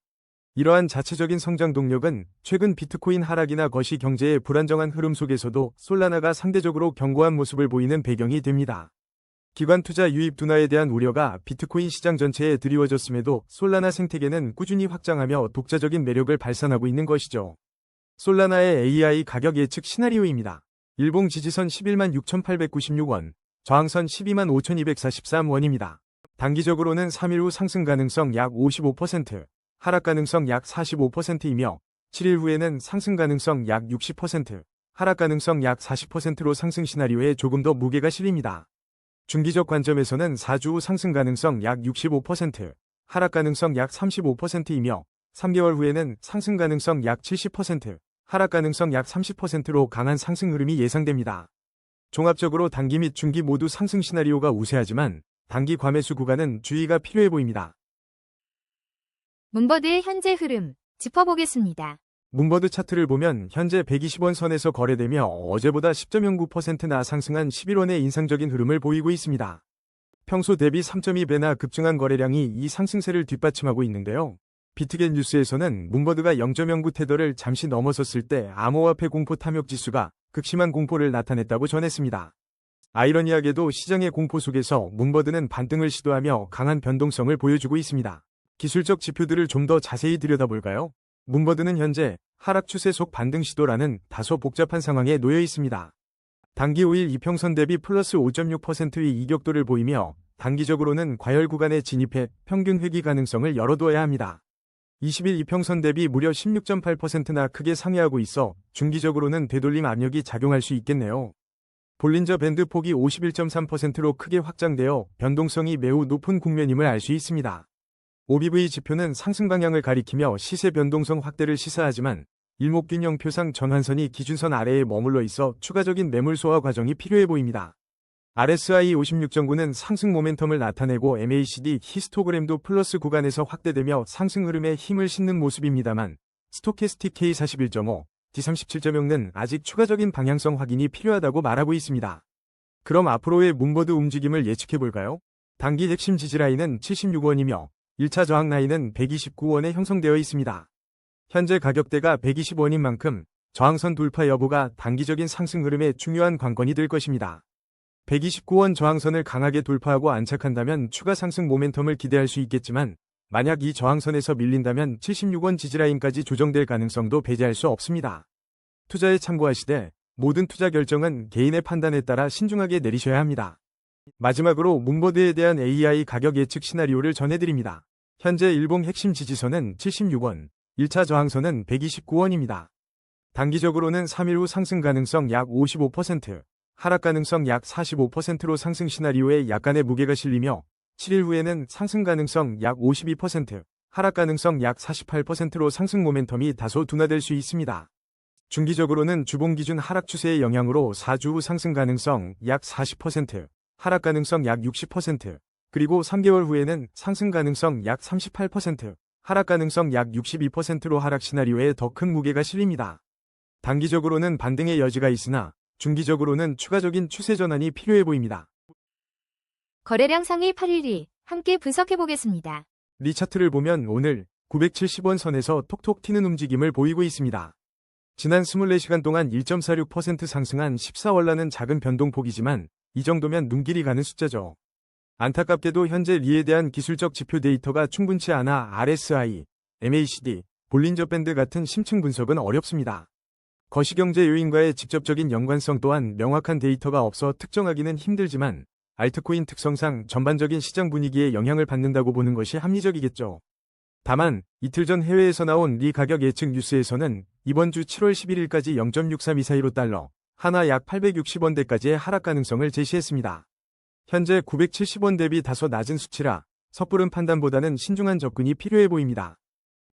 이러한 자체적인 성장 동력은 최근 비트코인 하락이나 거시 경제의 불안정한 흐름 속에서도 솔라나가 상대적으로 견고한 모습을 보이는 배경이 됩니다. 기관 투자 유입 둔화에 대한 우려가 비트코인 시장 전체에 드리워졌음에도 솔라나 생태계는 꾸준히 확장하며 독자적인 매력을 발산하고 있는 것이죠. 솔라나의 AI 가격 예측 시나리오입니다. 일봉 지지선 11만 6,896원, 저항선 12만 5,243원입니다. 단기적으로는 3일 후 상승 가능성 약 55%, 하락 가능성 약 45%이며 7일 후에는 상승 가능성 약 60%, 하락 가능성 약 40%로 상승 시나리오에 조금 더 무게가 실립니다. 중기적 관점에서는 4주 후 상승 가능성 약 65%, 하락 가능성 약 35%이며 3개월 후에는 상승 가능성 약 70%, 하락 가능성 약 30%로 강한 상승 흐름이 예상됩니다. 종합적으로 단기 및 중기 모두 상승 시나리오가 우세하지만 단기 과매수 구간은 주의가 필요해 보입니다. 문버드의 현재 흐름 짚어보겠습니다. 문버드 차트를 보면 현재 120원 선에서 거래되며 어제보다 10.09%나 상승한 11원의 인상적인 흐름을 보이고 있습니다. 평소 대비 3.2배나 급증한 거래량이 이 상승세를 뒷받침하고 있는데요. 비트겟 뉴스에서는 문버드가 0.09 테더를 잠시 넘어섰을 때 암호화폐 공포 탐욕 지수가 극심한 공포를 나타냈다고 전했습니다. 아이러니하게도 시장의 공포 속에서 문버드는 반등을 시도하며 강한 변동성을 보여주고 있습니다. 기술적 지표들을 좀 더 자세히 들여다볼까요? 문버드는 현재 하락 추세 속 반등 시도라는 다소 복잡한 상황에 놓여 있습니다. 단기 5일 이평선 대비 플러스 5.6%의 이격도를 보이며 단기적으로는 과열 구간에 진입해 평균 회귀 가능성을 열어두어야 합니다. 20일 이평선 대비 무려 16.8%나 크게 상회하고 있어 중기적으로는 되돌림 압력이 작용할 수 있겠네요. 볼린저 밴드 폭이 51.3%로 크게 확장되어 변동성이 매우 높은 국면임을 알 수 있습니다. OBV 지표는 상승 방향을 가리키며 시세 변동성 확대를 시사하지만 일목균형표상 전환선이 기준선 아래에 머물러 있어 추가적인 매물 소화 과정이 필요해 보입니다. RSI 56.9는 상승 모멘텀을 나타내고 MACD 히스토그램도 플러스 구간에서 확대되며 상승 흐름에 힘을 싣는 모습입니다만 스토캐스틱 K 41.5, D37.0는 아직 추가적인 방향성 확인이 필요하다고 말하고 있습니다. 그럼 앞으로의 문버드 움직임을 예측해볼까요? 단기 핵심 지지라인은 76원이며 1차 저항 라인은 129원에 형성되어 있습니다. 현재 가격대가 120원인 만큼 저항선 돌파 여부가 단기적인 상승 흐름에 중요한 관건이 될 것입니다. 129원 저항선을 강하게 돌파하고 안착한다면 추가 상승 모멘텀을 기대할 수 있겠지만 만약 이 저항선에서 밀린다면 76원 지지라인까지 조정될 가능성도 배제할 수 없습니다. 투자에 참고하시되 모든 투자 결정은 개인의 판단에 따라 신중하게 내리셔야 합니다. 마지막으로 문버드에 대한 AI 가격 예측 시나리오를 전해드립니다. 현재 일봉 핵심 지지선은 76원, 1차 저항선은 129원입니다. 단기적으로는 3일 후 상승 가능성 약 55%, 하락 가능성 약 45%로 상승 시나리오에 약간의 무게가 실리며 7일 후에는 상승 가능성 약 52%, 하락 가능성 약 48%로 상승 모멘텀이 다소 둔화될 수 있습니다. 중기적으로는 주봉 기준 하락 추세의 영향으로 4주 후 상승 가능성 약 40%, 하락 가능성 약 60%, 그리고 3개월 후에는 상승 가능성 약 38%, 하락 가능성 약 62%로 하락 시나리오에 더 큰 무게가 실립니다. 단기적으로는 반등의 여지가 있으나 중기적으로는 추가적인 추세 전환이 필요해 보입니다. 거래량 상위 8일이 함께 분석해 보겠습니다. 리 차트를 보면 오늘 970원 선에서 톡톡 튀는 움직임을 보이고 있습니다. 지난 24시간 동안 1.46% 상승한 14월라는 작은 변동폭이지만 이 정도면 눈길이 가는 숫자죠. 안타깝게도 현재 리에 대한 기술적 지표 데이터가 충분치 않아 RSI, MACD, 볼린저 밴드 같은 심층 분석은 어렵습니다. 거시경제 요인과의 직접적인 연관성 또한 명확한 데이터가 없어 특정하기는 힘들지만 알트코인 특성상 전반적인 시장 분위기에 영향을 받는다고 보는 것이 합리적이겠죠. 다만 이틀 전 해외에서 나온 리 가격 예측 뉴스에서는 이번 주 7월 11일까지 0.632415 달러, 하나 약 860원대까지의 하락 가능성을 제시했습니다. 현재 970원 대비 다소 낮은 수치라 섣부른 판단보다는 신중한 접근이 필요해 보입니다.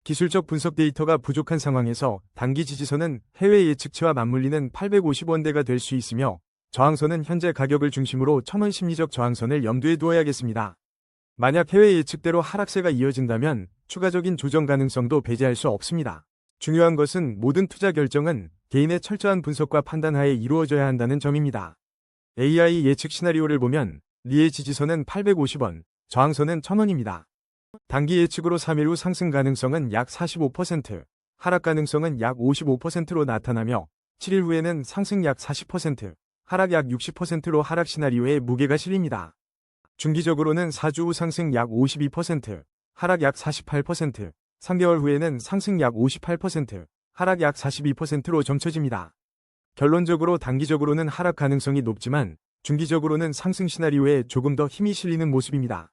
기술적 분석 데이터가 부족한 상황에서 단기 지지선은 해외 예측치와 맞물리는 850원대가 될 수 있으며 저항선은 현재 가격을 중심으로 1000원 심리적 저항선을 염두에 두어야겠습니다. 만약 해외 예측대로 하락세가 이어진다면 추가적인 조정 가능성도 배제할 수 없습니다. 중요한 것은 모든 투자 결정은 개인의 철저한 분석과 판단하에 이루어져야 한다는 점입니다. AI 예측 시나리오를 보면 리의 지지선은 850원, 저항선은 1000원입니다. 단기 예측으로 3일 후 상승 가능성은 약 45%, 하락 가능성은 약 55%로 나타나며 7일 후에는 상승 약 40%, 하락 약 60%로 하락 시나리오에 무게가 실립니다. 중기적으로는 4주 후 상승 약 52%, 하락 약 48%, 3개월 후에는 상승 약 58%, 하락 약 42%로 점쳐집니다. 결론적으로 단기적으로는 하락 가능성이 높지만 중기적으로는 상승 시나리오에 조금 더 힘이 실리는 모습입니다.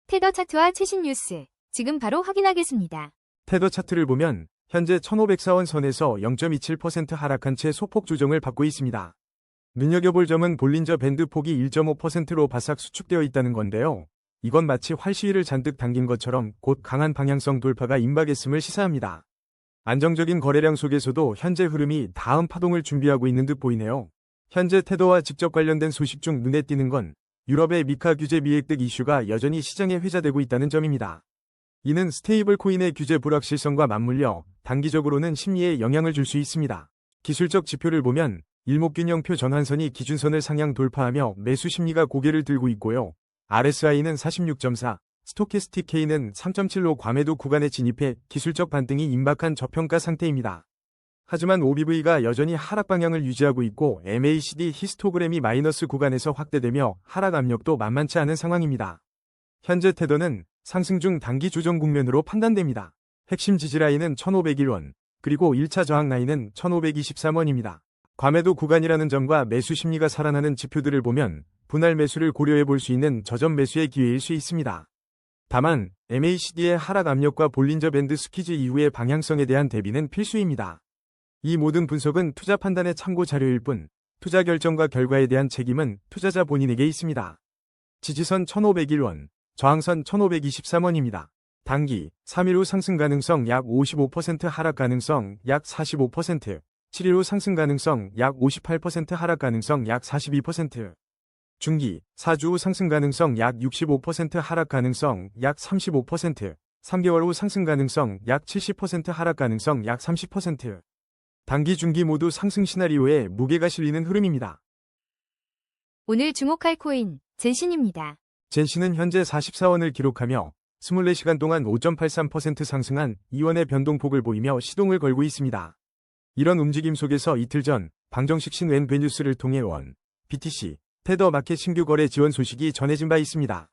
테더 차트와 최신 뉴스, 지금 바로 확인하겠습니다. 테더 차트를 보면 현재 1504원 선에서 0.27% 하락한 채 소폭 조정을 받고 있습니다. 눈여겨볼 점은 볼린저 밴드 폭이 1.5%로 바싹 수축되어 있다는 건데요. 이건 마치 활시위를 잔뜩 당긴 것처럼 곧 강한 방향성 돌파가 임박했음을 시사합니다. 안정적인 거래량 속에서도 현재 흐름이 다음 파동을 준비하고 있는 듯 보이네요. 현재 테더와 직접 관련된 소식 중 눈에 띄는 건 유럽의 미카 규제 미획득 이슈가 여전히 시장에 회자되고 있다는 점입니다. 이는 스테이블 코인의 규제 불확실성과 맞물려 단기적으로는 심리에 영향을 줄 수 있습니다. 기술적 지표를 보면 일목균형표 전환선이 기준선을 상향 돌파하며 매수 심리가 고개를 들고 있고요. RSI는 46.4, 스토캐스틱 K는 3.7로 과매도 구간에 진입해 기술적 반등이 임박한 저평가 상태입니다. 하지만 OBV가 여전히 하락 방향을 유지하고 있고 MACD 히스토그램이 마이너스 구간에서 확대되며 하락 압력도 만만치 않은 상황입니다. 현재 테더는 상승 중 단기 조정 국면으로 판단됩니다. 핵심 지지라인은 1501원, 그리고 1차 저항 라인은 1523원입니다. 과매도 구간이라는 점과 매수 심리가 살아나는 지표들을 보면 분할 매수를 고려해 볼 수 있는 저점 매수의 기회일 수 있습니다. 다만 MACD의 하락 압력과 볼린저 밴드 스퀴즈 이후의 방향성에 대한 대비는 필수입니다. 이 모든 분석은 투자 판단의 참고 자료일 뿐 투자 결정과 결과에 대한 책임은 투자자 본인에게 있습니다. 지지선 1501원, 저항선 1523원입니다. 단기 3일 후 상승 가능성 약 55%, 하락 가능성 약 45%, 7일 후 상승 가능성 약 58%, 하락 가능성 약 42%. 중기 4주 후 상승 가능성 약 65%, 하락 가능성 약 35%, 3개월 후 상승 가능성 약 70%, 하락 가능성 약 30%. 단기 중기 모두 상승 시나리오에 무게가 실리는 흐름입니다. 오늘 주목할 코인, 젠신입니다. 젠신은 현재 44원을 기록하며 24시간 동안 5.83% 상승한 2원의 변동폭을 보이며 시동을 걸고 있습니다. 이런 움직임 속에서 이틀 전 방정식 신웬 베뉴스를 통해 원, BTC, 테더 마켓 신규 거래 지원 소식이 전해진 바 있습니다.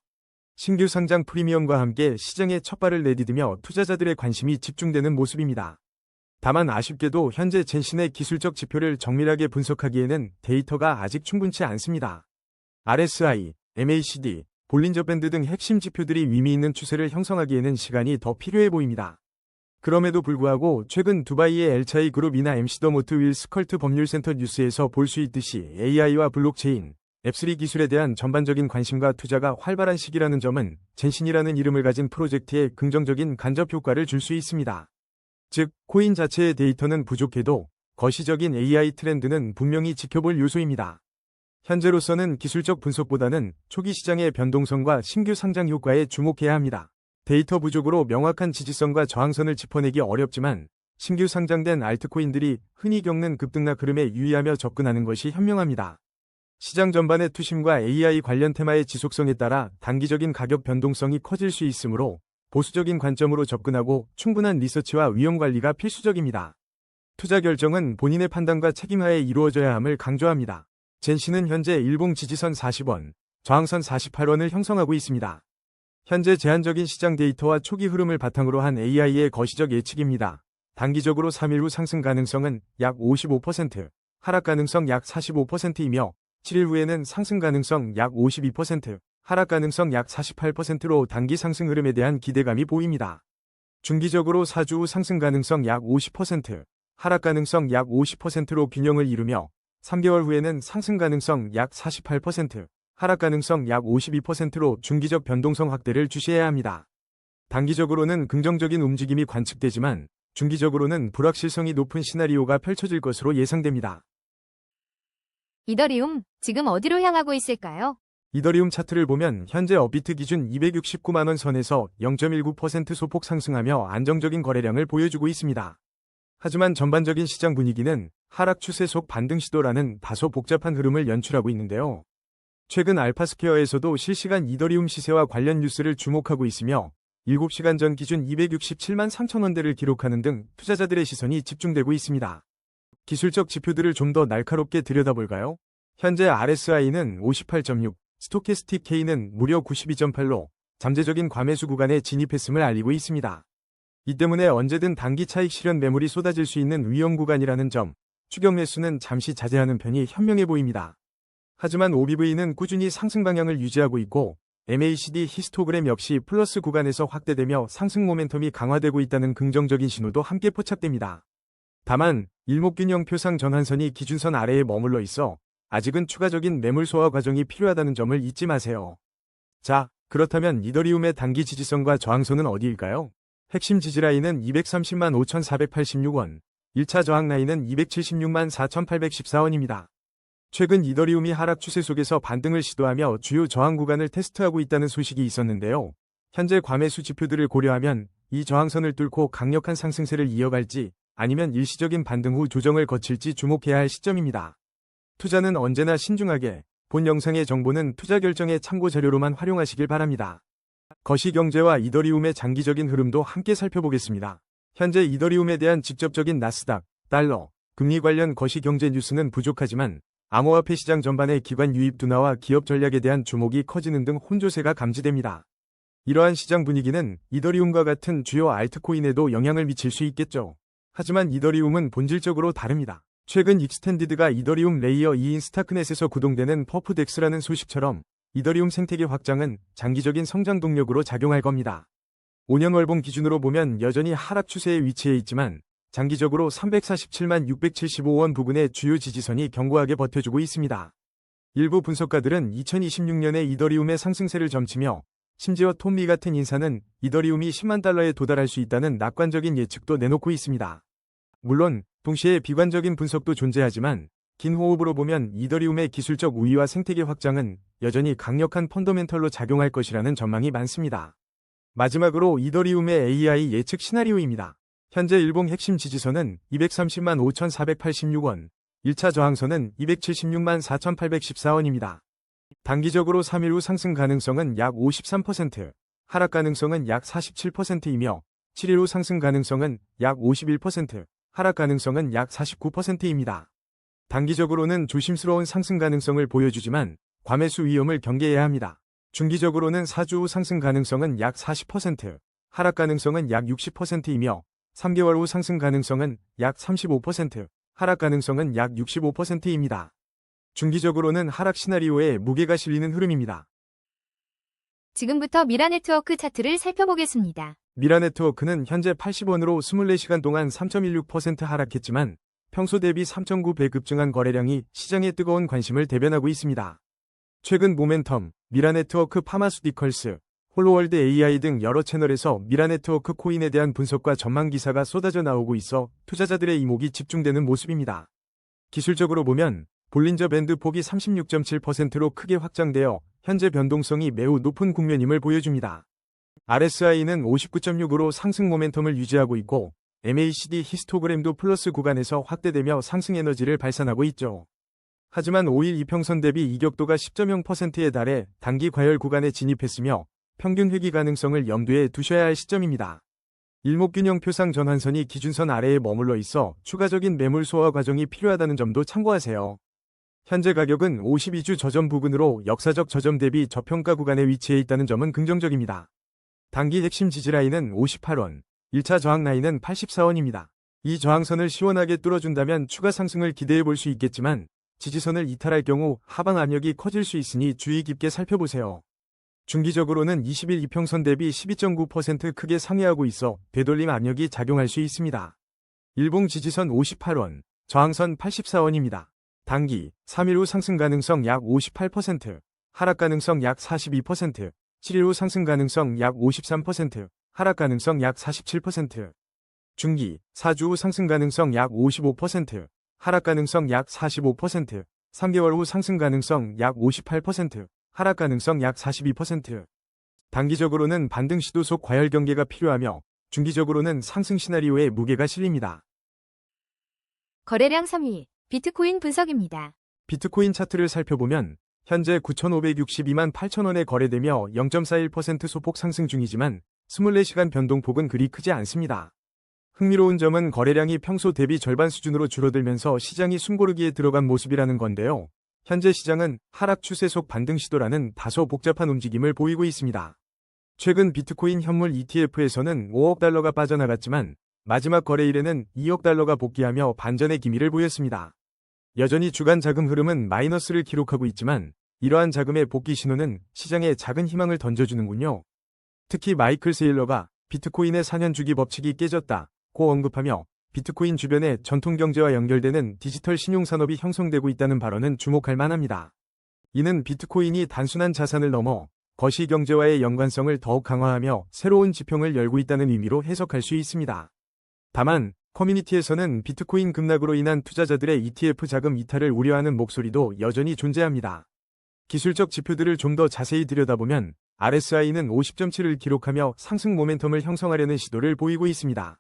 신규 상장 프리미엄과 함께 시장에 첫 발을 내디디며 투자자들의 관심이 집중되는 모습입니다. 다만 아쉽게도 현재 젠신의 기술적 지표를 정밀하게 분석하기에는 데이터가 아직 충분치 않습니다. RSI, MACD, 볼린저 밴드 등 핵심 지표들이 의미 있는 추세를 형성하기에는 시간이 더 필요해 보입니다. 그럼에도 불구하고 최근 두바이의 엘차이 그룹이나 MC 더모트 윌 스컬트 법률센터 뉴스에서 볼 수 있듯이 AI와 블록체인, 앱3 기술에 대한 전반적인 관심과 투자가 활발한 시기라는 점은 젠신이라는 이름을 가진 프로젝트에 긍정적인 간접 효과를 줄 수 있습니다. 즉, 코인 자체의 데이터는 부족해도 거시적인 AI 트렌드는 분명히 지켜볼 요소입니다. 현재로서는 기술적 분석보다는 초기 시장의 변동성과 신규 상장 효과에 주목해야 합니다. 데이터 부족으로 명확한 지지선과 저항선을 짚어내기 어렵지만 신규 상장된 알트코인들이 흔히 겪는 급등락 흐름에 유의하며 접근하는 것이 현명합니다. 시장 전반의 투심과 AI 관련 테마의 지속성에 따라 단기적인 가격 변동성이 커질 수 있으므로 보수적인 관점으로 접근하고 충분한 리서치와 위험 관리가 필수적입니다. 투자 결정은 본인의 판단과 책임하에 이루어져야 함을 강조합니다. 젠신은 현재 일봉 지지선 40원, 저항선 48원을 형성하고 있습니다. 현재 제한적인 시장 데이터와 초기 흐름을 바탕으로 한 AI의 거시적 예측입니다. 단기적으로 3일 후 상승 가능성은 약 55%, 하락 가능성 약 45%이며 7일 후에는 상승 가능성 약 52%, 하락 가능성 약 48%로 단기 상승 흐름에 대한 기대감이 보입니다. 중기적으로 4주 후 상승 가능성 약 50%, 하락 가능성 약 50%로 균형을 이루며 3개월 후에는 상승 가능성 약 48%, 하락 가능성 약 52%로 중기적 변동성 확대를 주시해야 합니다. 단기적으로는 긍정적인 움직임이 관측되지만 중기적으로는 불확실성이 높은 시나리오가 펼쳐질 것으로 예상됩니다. 이더리움, 지금 어디로 향하고 있을까요? 이더리움 차트를 보면 현재 업비트 기준 269만원 선에서 0.19% 소폭 상승하며 안정적인 거래량을 보여주고 있습니다. 하지만 전반적인 시장 분위기는 하락 추세 속 반등 시도라는 다소 복잡한 흐름을 연출하고 있는데요. 최근 알파스퀘어에서도 실시간 이더리움 시세와 관련 뉴스를 주목하고 있으며 7시간 전 기준 267만 3천원대를 기록하는 등 투자자들의 시선이 집중되고 있습니다. 기술적 지표들을 좀 더 날카롭게 들여다볼까요? 현재 RSI는 58.6, 스토캐스틱 K는 무려 92.8로 잠재적인 과매수 구간에 진입했음을 알리고 있습니다. 이 때문에 언제든 단기 차익 실현 매물이 쏟아질 수 있는 위험 구간이라는 점, 추격 매수는 잠시 자제하는 편이 현명해 보입니다. 하지만 OBV는 꾸준히 상승 방향을 유지하고 있고 MACD 히스토그램 역시 플러스 구간에서 확대되며 상승 모멘텀이 강화되고 있다는 긍정적인 신호도 함께 포착됩니다. 다만 일목균형 표상 전환선이 기준선 아래에 머물러 있어 아직은 추가적인 매물 소화 과정이 필요하다는 점을 잊지 마세요. 자, 그렇다면 이더리움의 단기 지지선과 저항선은 어디일까요? 핵심 지지라인은 230만 5,486원, 1차 저항 라인은 276만 4,814원입니다. 최근 이더리움이 하락 추세 속에서 반등을 시도하며 주요 저항 구간을 테스트하고 있다는 소식이 있었는데요. 현재 과매수 지표들을 고려하면 이 저항선을 뚫고 강력한 상승세를 이어갈지 아니면 일시적인 반등 후 조정을 거칠지 주목해야 할 시점입니다. 투자는 언제나 신중하게, 본 영상의 정보는 투자 결정의 참고 자료로만 활용하시길 바랍니다. 거시경제와 이더리움의 장기적인 흐름도 함께 살펴보겠습니다. 현재 이더리움에 대한 직접적인 나스닥, 달러, 금리 관련 거시경제 뉴스는 부족하지만 암호화폐 시장 전반의 기관 유입 둔화와 기업 전략에 대한 주목이 커지는 등 혼조세가 감지됩니다. 이러한 시장 분위기는 이더리움과 같은 주요 알트코인에도 영향을 미칠 수 있겠죠. 하지만 이더리움은 본질적으로 다릅니다. 최근 익스텐디드가 이더리움 레이어 2인 스타크넷에서 구동되는 퍼프덱스라는 소식처럼 이더리움 생태계 확장은 장기적인 성장 동력으로 작용할 겁니다. 5년 월봉 기준으로 보면 여전히 하락 추세에 위치해 있지만 장기적으로 347만 675원 부근의 주요 지지선이 견고하게 버텨주고 있습니다. 일부 분석가들은 2026년에 이더리움의 상승세를 점치며 심지어 톰리 같은 인사는 이더리움이 10만 달러에 도달할 수 있다는 낙관적인 예측도 내놓고 있습니다. 물론 동시에 비관적인 분석도 존재하지만 긴 호흡으로 보면 이더리움의 기술적 우위와 생태계 확장은 여전히 강력한 펀더멘털로 작용할 것이라는 전망이 많습니다. 마지막으로 이더리움의 AI 예측 시나리오입니다. 현재 일봉 핵심 지지선은 230만 5,486원, 1차 저항선은 276만 4,814원입니다. 단기적으로 3일 후 상승 가능성은 약 53%, 하락 가능성은 약 47%이며 7일 후 상승 가능성은 약 51%, 하락 가능성은 약 49%입니다. 단기적으로는 조심스러운 상승 가능성을 보여주지만 과매수 위험을 경계해야 합니다. 중기적으로는 4주 후 상승 가능성은 약 40%, 하락 가능성은 약 60%이며 3개월 후 상승 가능성은 약 35%, 하락 가능성은 약 65%입니다. 중기적으로는 하락 시나리오에 무게가 실리는 흐름입니다. 지금부터 미라네트워크 차트를 살펴보겠습니다. 미라네트워크는 현재 80원으로 24시간 동안 3.16% 하락했지만 평소 대비 3.9배 급증한 거래량이 시장의 뜨거운 관심을 대변하고 있습니다. 최근 모멘텀, 미라네트워크 파마수디컬스, 홀로월드 AI 등 여러 채널에서 미라네트워크 코인에 대한 분석과 전망 기사가 쏟아져 나오고 있어 투자자들의 이목이 집중되는 모습입니다. 기술적으로 보면 볼린저 밴드 폭이 36.7%로 크게 확장되어 현재 변동성이 매우 높은 국면임을 보여줍니다. RSI는 59.6으로 상승 모멘텀을 유지하고 있고 MACD 히스토그램도 플러스 구간에서 확대되며 상승 에너지를 발산하고 있죠. 하지만 5일 이평선 대비 이격도가 10.0%에 달해 단기 과열 구간에 진입했으며 평균 회귀 가능성을 염두에 두셔야 할 시점입니다. 일목균형 표상 전환선이 기준선 아래에 머물러 있어 추가적인 매물 소화 과정이 필요하다는 점도 참고하세요. 현재 가격은 52주 저점 부근으로 역사적 저점 대비 저평가 구간에 위치해 있다는 점은 긍정적입니다. 단기 핵심 지지라인은 58원, 1차 저항 라인은 84원입니다. 이 저항선을 시원하게 뚫어준다면 추가 상승을 기대해 볼 수 있겠지만 지지선을 이탈할 경우 하방 압력이 커질 수 있으니 주의 깊게 살펴보세요. 중기적으로는 20일 이평선 대비 12.9% 크게 상회하고 있어 되돌림 압력이 작용할 수 있습니다. 일봉 지지선 58원, 저항선 84원입니다. 단기, 3일 후 상승 가능성 약 58%, 하락 가능성 약 42%, 7일 후 상승 가능성 약 53%, 하락 가능성 약 47%. 중기, 4주 후 상승 가능성 약 55%, 하락 가능성 약 45%, 3개월 후 상승 가능성 약 58%, 하락 가능성 약 42%. 단기적으로는 반등 시도 속 과열 경계가 필요하며 중기적으로는 상승 시나리오에 무게가 실립니다. 거래량 3위, 비트코인 분석입니다. 비트코인 차트를 살펴보면 현재 9,562만 8천원에 거래되며 0.41% 소폭 상승 중이지만 24시간 변동폭은 그리 크지 않습니다. 흥미로운 점은 거래량이 평소 대비 절반 수준으로 줄어들면서 시장이 숨고르기에 들어간 모습이라는 건데요. 현재 시장은 하락 추세 속 반등 시도라는 다소 복잡한 움직임을 보이고 있습니다. 최근 비트코인 현물 ETF에서는 5억 달러가 빠져나갔지만 마지막 거래일에는 2억 달러가 복귀하며 반전의 기미를 보였습니다. 여전히 주간 자금 흐름은 마이너스를 기록하고 있지만 이러한 자금의 복귀 신호는 시장에 작은 희망을 던져주는군요. 특히 마이클 세일러가 비트코인의 4년 주기 법칙이 깨졌다고 언급하며 비트코인 주변에 전통 경제와 연결되는 디지털 신용산업이 형성되고 있다는 발언은 주목할 만합니다. 이는 비트코인이 단순한 자산을 넘어 거시경제와의 연관성을 더욱 강화하며 새로운 지평을 열고 있다는 의미로 해석할 수 있습니다. 다만 커뮤니티에서는 비트코인 급락으로 인한 투자자들의 ETF 자금 이탈을 우려하는 목소리도 여전히 존재합니다. 기술적 지표들을 좀 더 자세히 들여다보면 RSI는 50.7을 기록하며 상승 모멘텀을 형성하려는 시도를 보이고 있습니다.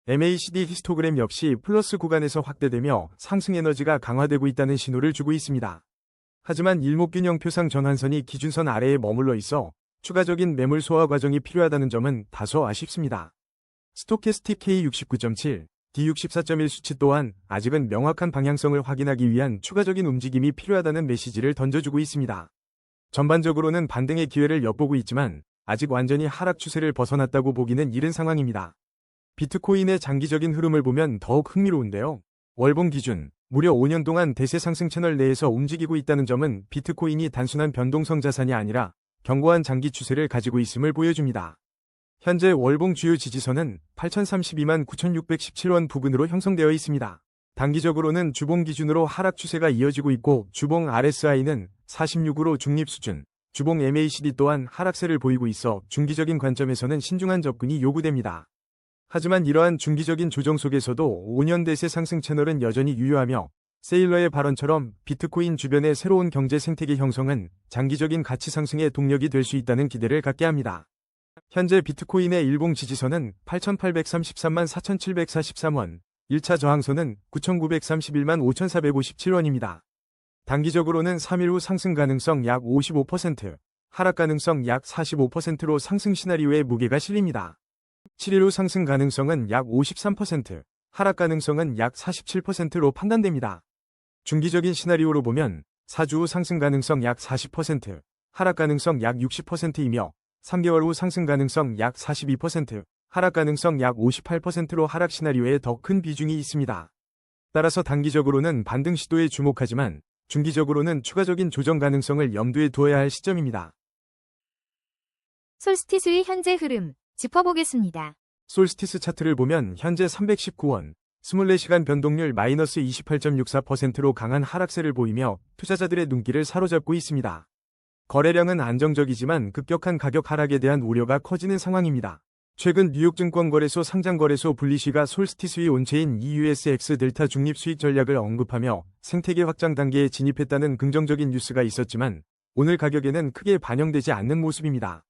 MACD 히스토그램 역시 플러스 구간에서 확대되며 상승 에너지가 강화되고 있다는 신호를 주고 있습니다. 하지만 일목균형 표상 전환선이 기준선 아래에 머물러 있어 추가적인 매물 소화 과정이 필요하다는 점은 다소 아쉽습니다. 스토캐스틱 K69.7, D64.1 수치 또한 아직은 명확한 방향성을 확인하기 위한 추가적인 움직임이 필요하다는 메시지를 던져주고 있습니다. 전반적으로는 반등의 기회를 엿보고 있지만 아직 완전히 하락 추세를 벗어났다고 보기는 이른 상황입니다. 비트코인의 장기적인 흐름을 보면 더욱 흥미로운데요. 월봉 기준, 무려 5년 동안 대세 상승 채널 내에서 움직이고 있다는 점은 비트코인이 단순한 변동성 자산이 아니라 견고한 장기 추세를 가지고 있음을 보여줍니다. 현재 월봉 주요 지지선은 8,032만 9,617원 부근으로 형성되어 있습니다. 단기적으로는 주봉 기준으로 하락 추세가 이어지고 있고 주봉 RSI는 46으로 중립 수준, 주봉 MACD 또한 하락세를 보이고 있어 중기적인 관점에서는 신중한 접근이 요구됩니다. 하지만 이러한 중기적인 조정 속에서도 5년 대세 상승 채널은 여전히 유효하며 세일러의 발언처럼 비트코인 주변의 새로운 경제 생태계 형성은 장기적인 가치 상승의 동력이 될 수 있다는 기대를 갖게 합니다. 현재 비트코인의 일봉 지지선은 8,833만 4,743원, 1차 저항선은 9,931만 5,457원입니다. 단기적으로는 3일 후 상승 가능성 약 55%, 하락 가능성 약 45%로 상승 시나리오에 무게가 실립니다. 7일 후 상승 가능성은 약 53%, 하락 가능성은 약 47%로 판단됩니다. 중기적인 시나리오로 보면 4주 후 상승 가능성 약 40%, 하락 가능성 약 60%이며 3개월 후 상승 가능성 약 42%, 하락 가능성 약 58%로 하락 시나리오에 더 큰 비중이 있습니다. 따라서 단기적으로는 반등 시도에 주목하지만 중기적으로는 추가적인 조정 가능성을 염두에 두어야 할 시점입니다. 솔스티스의 현재 흐름 짚어보겠습니다. 솔스티스 차트를 보면 현재 319원, 24시간 변동률 마이너스 28.64%로 강한 하락세를 보이며 투자자들의 눈길을 사로잡고 있습니다. 거래량은 안정적이지만 급격한 가격 하락에 대한 우려가 커지는 상황입니다. 최근 뉴욕 증권거래소 상장거래소 블리쉬가 솔스티스의 온체인 EUSX 델타 중립 수익 전략을 언급하며 생태계 확장 단계에 진입했다는 긍정적인 뉴스가 있었지만 오늘 가격에는 크게 반영되지 않는 모습입니다.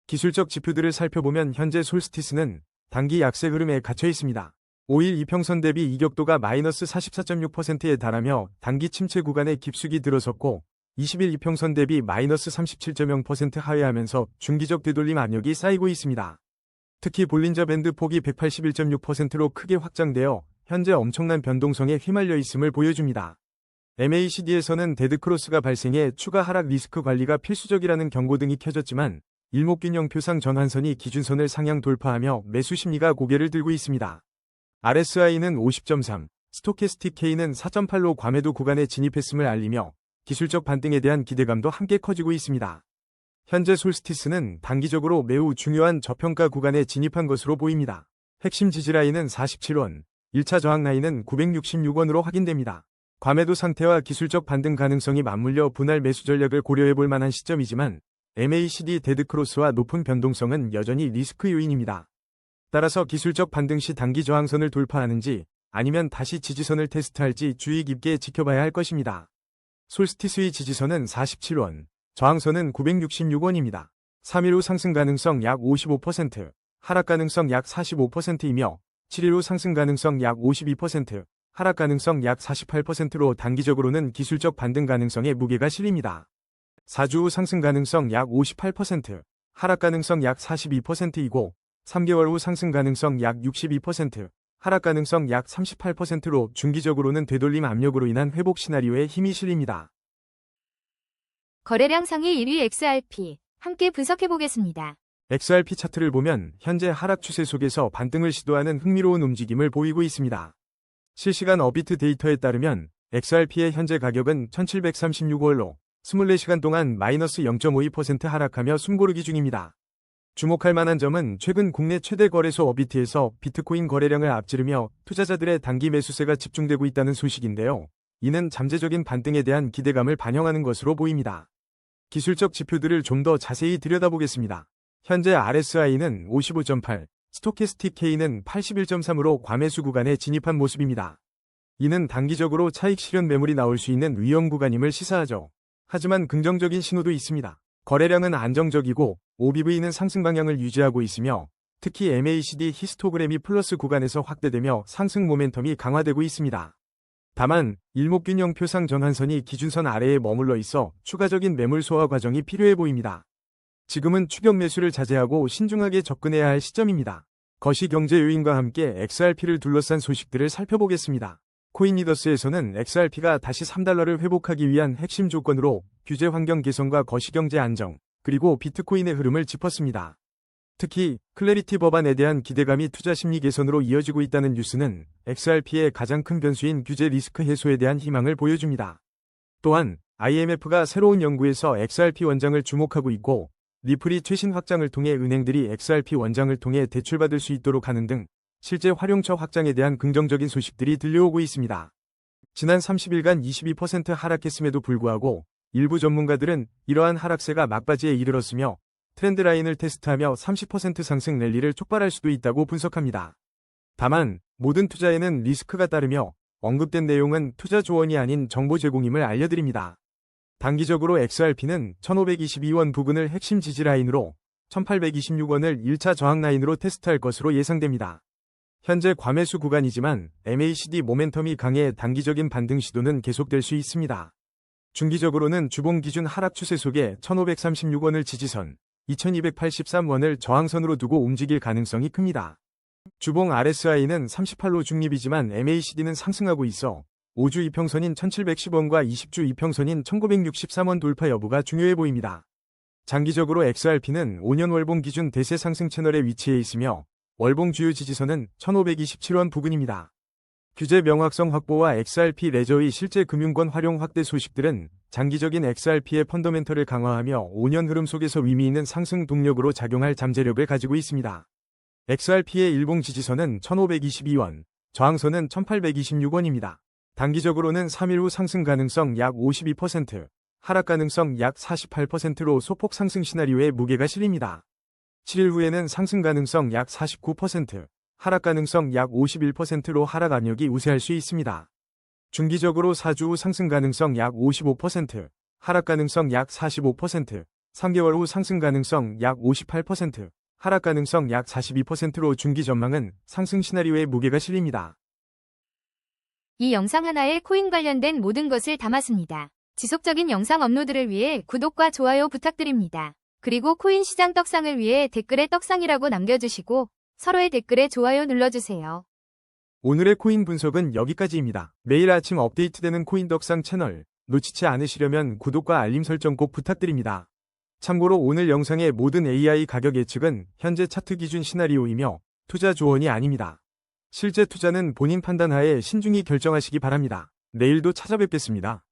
기술적 지표들을 살펴보면 현재 솔스티스는 단기 약세 흐름에 갇혀 있습니다. 5일 이평선 대비 이격도가 마이너스 44.6%에 달하며 단기 침체 구간에 깊숙이 들어섰고 20일 이평선 대비 마이너스 37.0% 하회하면서 중기적 되돌림 압력이 쌓이고 있습니다. 특히 볼린저 밴드 폭이 181.6%로 크게 확장되어 현재 엄청난 변동성에 휘말려 있음을 보여줍니다. MACD에서는 데드크로스가 발생해 추가 하락 리스크 관리가 필수적이라는 경고 등이 켜졌지만 일목균형 표상 전환선이 기준선을 상향 돌파하며 매수 심리가 고개를 들고 있습니다. RSI는 50.3, 스토캐스틱 K는 4.8로 과매도 구간에 진입했음을 알리며 기술적 반등에 대한 기대감도 함께 커지고 있습니다. 현재 솔스티스는 단기적으로 매우 중요한 저평가 구간에 진입한 것으로 보입니다. 핵심 지지라인은 47원, 1차 저항 라인은 966원으로 확인됩니다. 과매도 상태와 기술적 반등 가능성이 맞물려 분할 매수 전략을 고려해볼 만한 시점이지만 MACD 데드크로스와 높은 변동성은 여전히 리스크 요인입니다. 따라서 기술적 반등 시 단기 저항선을 돌파하는지 아니면 다시 지지선을 테스트할지 주의 깊게 지켜봐야 할 것입니다. 솔스티스의 지지선은 47원, 저항선은 966원입니다. 3일 후 상승 가능성 약 55%, 하락 가능성 약 45%이며 7일 후 상승 가능성 약 52%, 하락 가능성 약 48%로 단기적으로는 기술적 반등 가능성에 무게가 실립니다. 4주 후 상승 가능성 약 58%, 하락 가능성 약 42%이고 3개월 후 상승 가능성 약 62%, 하락 가능성 약 38%로 중기적으로는 되돌림 압력으로 인한 회복 시나리오에 힘이 실립니다. 거래량 상위 1위 XRP 함께 분석해보겠습니다. XRP 차트를 보면 현재 하락 추세 속에서 반등을 시도하는 흥미로운 움직임을 보이고 있습니다. 실시간 업비트 데이터에 따르면 XRP의 현재 가격은 1736원로 24시간 동안 마이너스 0.52% 하락하며 숨고르기 중입니다. 주목할 만한 점은 최근 국내 최대 거래소 업비트에서 비트코인 거래량을 앞지르며 투자자들의 단기 매수세가 집중되고 있다는 소식인데요. 이는 잠재적인 반등에 대한 기대감을 반영하는 것으로 보입니다. 기술적 지표들을 좀 더 자세히 들여다보겠습니다. 현재 RSI는 55.8, 스토캐스틱 K는 81.3으로 과매수 구간에 진입한 모습입니다. 이는 단기적으로 차익 실현 매물이 나올 수 있는 위험 구간임을 시사하죠. 하지만 긍정적인 신호도 있습니다. 거래량은 안정적이고 OBV는 상승 방향을 유지하고 있으며 특히 MACD 히스토그램이 플러스 구간에서 확대되며 상승 모멘텀이 강화되고 있습니다. 다만 일목균형 표상 전환선이 기준선 아래에 머물러 있어 추가적인 매물 소화 과정이 필요해 보입니다. 지금은 추격 매수를 자제하고 신중하게 접근해야 할 시점입니다. 거시경제 요인과 함께 XRP를 둘러싼 소식들을 살펴보겠습니다. 코인리더스에서는 XRP가 다시 3달러를 회복하기 위한 핵심 조건으로 규제 환경 개선과 거시경제 안정, 그리고 비트코인의 흐름을 짚었습니다. 특히 클래리티 법안에 대한 기대감이 투자 심리 개선으로 이어지고 있다는 뉴스는 XRP의 가장 큰 변수인 규제 리스크 해소에 대한 희망을 보여줍니다. 또한 IMF가 새로운 연구에서 XRP 원장을 주목하고 있고 리플이 최신 확장을 통해 은행들이 XRP 원장을 통해 대출받을 수 있도록 하는 등 실제 활용처 확장에 대한 긍정적인 소식들이 들려오고 있습니다. 지난 30일간 22% 하락했음에도 불구하고 일부 전문가들은 이러한 하락세가 막바지에 이르렀으며 트렌드 라인을 테스트하며 30% 상승 랠리를 촉발할 수도 있다고 분석합니다. 다만 모든 투자에는 리스크가 따르며 언급된 내용은 투자 조언이 아닌 정보 제공임을 알려드립니다. 단기적으로 XRP는 1522원 부근을 핵심 지지 라인으로 1826원을 1차 저항 라인으로 테스트할 것으로 예상됩니다. 현재 과매수 구간이지만 MACD 모멘텀이 강해 단기적인 반등 시도는 계속될 수 있습니다. 중기적으로는 주봉 기준 하락 추세 속에 1536원을 지지선, 2283원을 저항선으로 두고 움직일 가능성이 큽니다. 주봉 RSI는 38로 중립이지만 MACD는 상승하고 있어 5주 이평선인 1710원과 20주 이평선인 1963원 돌파 여부가 중요해 보입니다. 장기적으로 XRP는 5년 월봉 기준 대세 상승 채널에 위치해 있으며 월봉 주요 지지선은 1527원 부근입니다. 규제 명확성 확보와 XRP 레저의 실제 금융권 활용 확대 소식들은 장기적인 XRP의 펀더멘털을 강화하며 5년 흐름 속에서 의미 있는 상승 동력으로 작용할 잠재력을 가지고 있습니다. XRP의 일봉 지지선은 1522원, 저항선은 1826원입니다. 단기적으로는 3일 후 상승 가능성 약 52%, 하락 가능성 약 48%로 소폭 상승 시나리오에 무게가 실립니다. 7일 후에는 상승 가능성 약 49%, 하락 가능성 약 51%로 하락 압력이 우세할 수 있습니다. 중기적으로 4주 후 상승 가능성 약 55%, 하락 가능성 약 45%, 3개월 후 상승 가능성 약 58%, 하락 가능성 약 42%로 중기 전망은 상승 시나리오에 무게가 실립니다. 이 영상 하나에 코인 관련된 모든 것을 담았습니다. 지속적인 영상 업로드를 위해 구독과 좋아요 부탁드립니다. 그리고 코인 시장 떡상을 위해 댓글에 떡상이라고 남겨주시고 서로의 댓글에 좋아요 눌러주세요. 오늘의 코인 분석은 여기까지입니다. 매일 아침 업데이트되는 코인 떡상 채널 놓치지 않으시려면 구독과 알림 설정 꼭 부탁드립니다. 참고로 오늘 영상의 모든 AI 가격 예측은 현재 차트 기준 시나리오이며 투자 조언이 아닙니다. 실제 투자는 본인 판단하에 신중히 결정하시기 바랍니다. 내일도 찾아뵙겠습니다.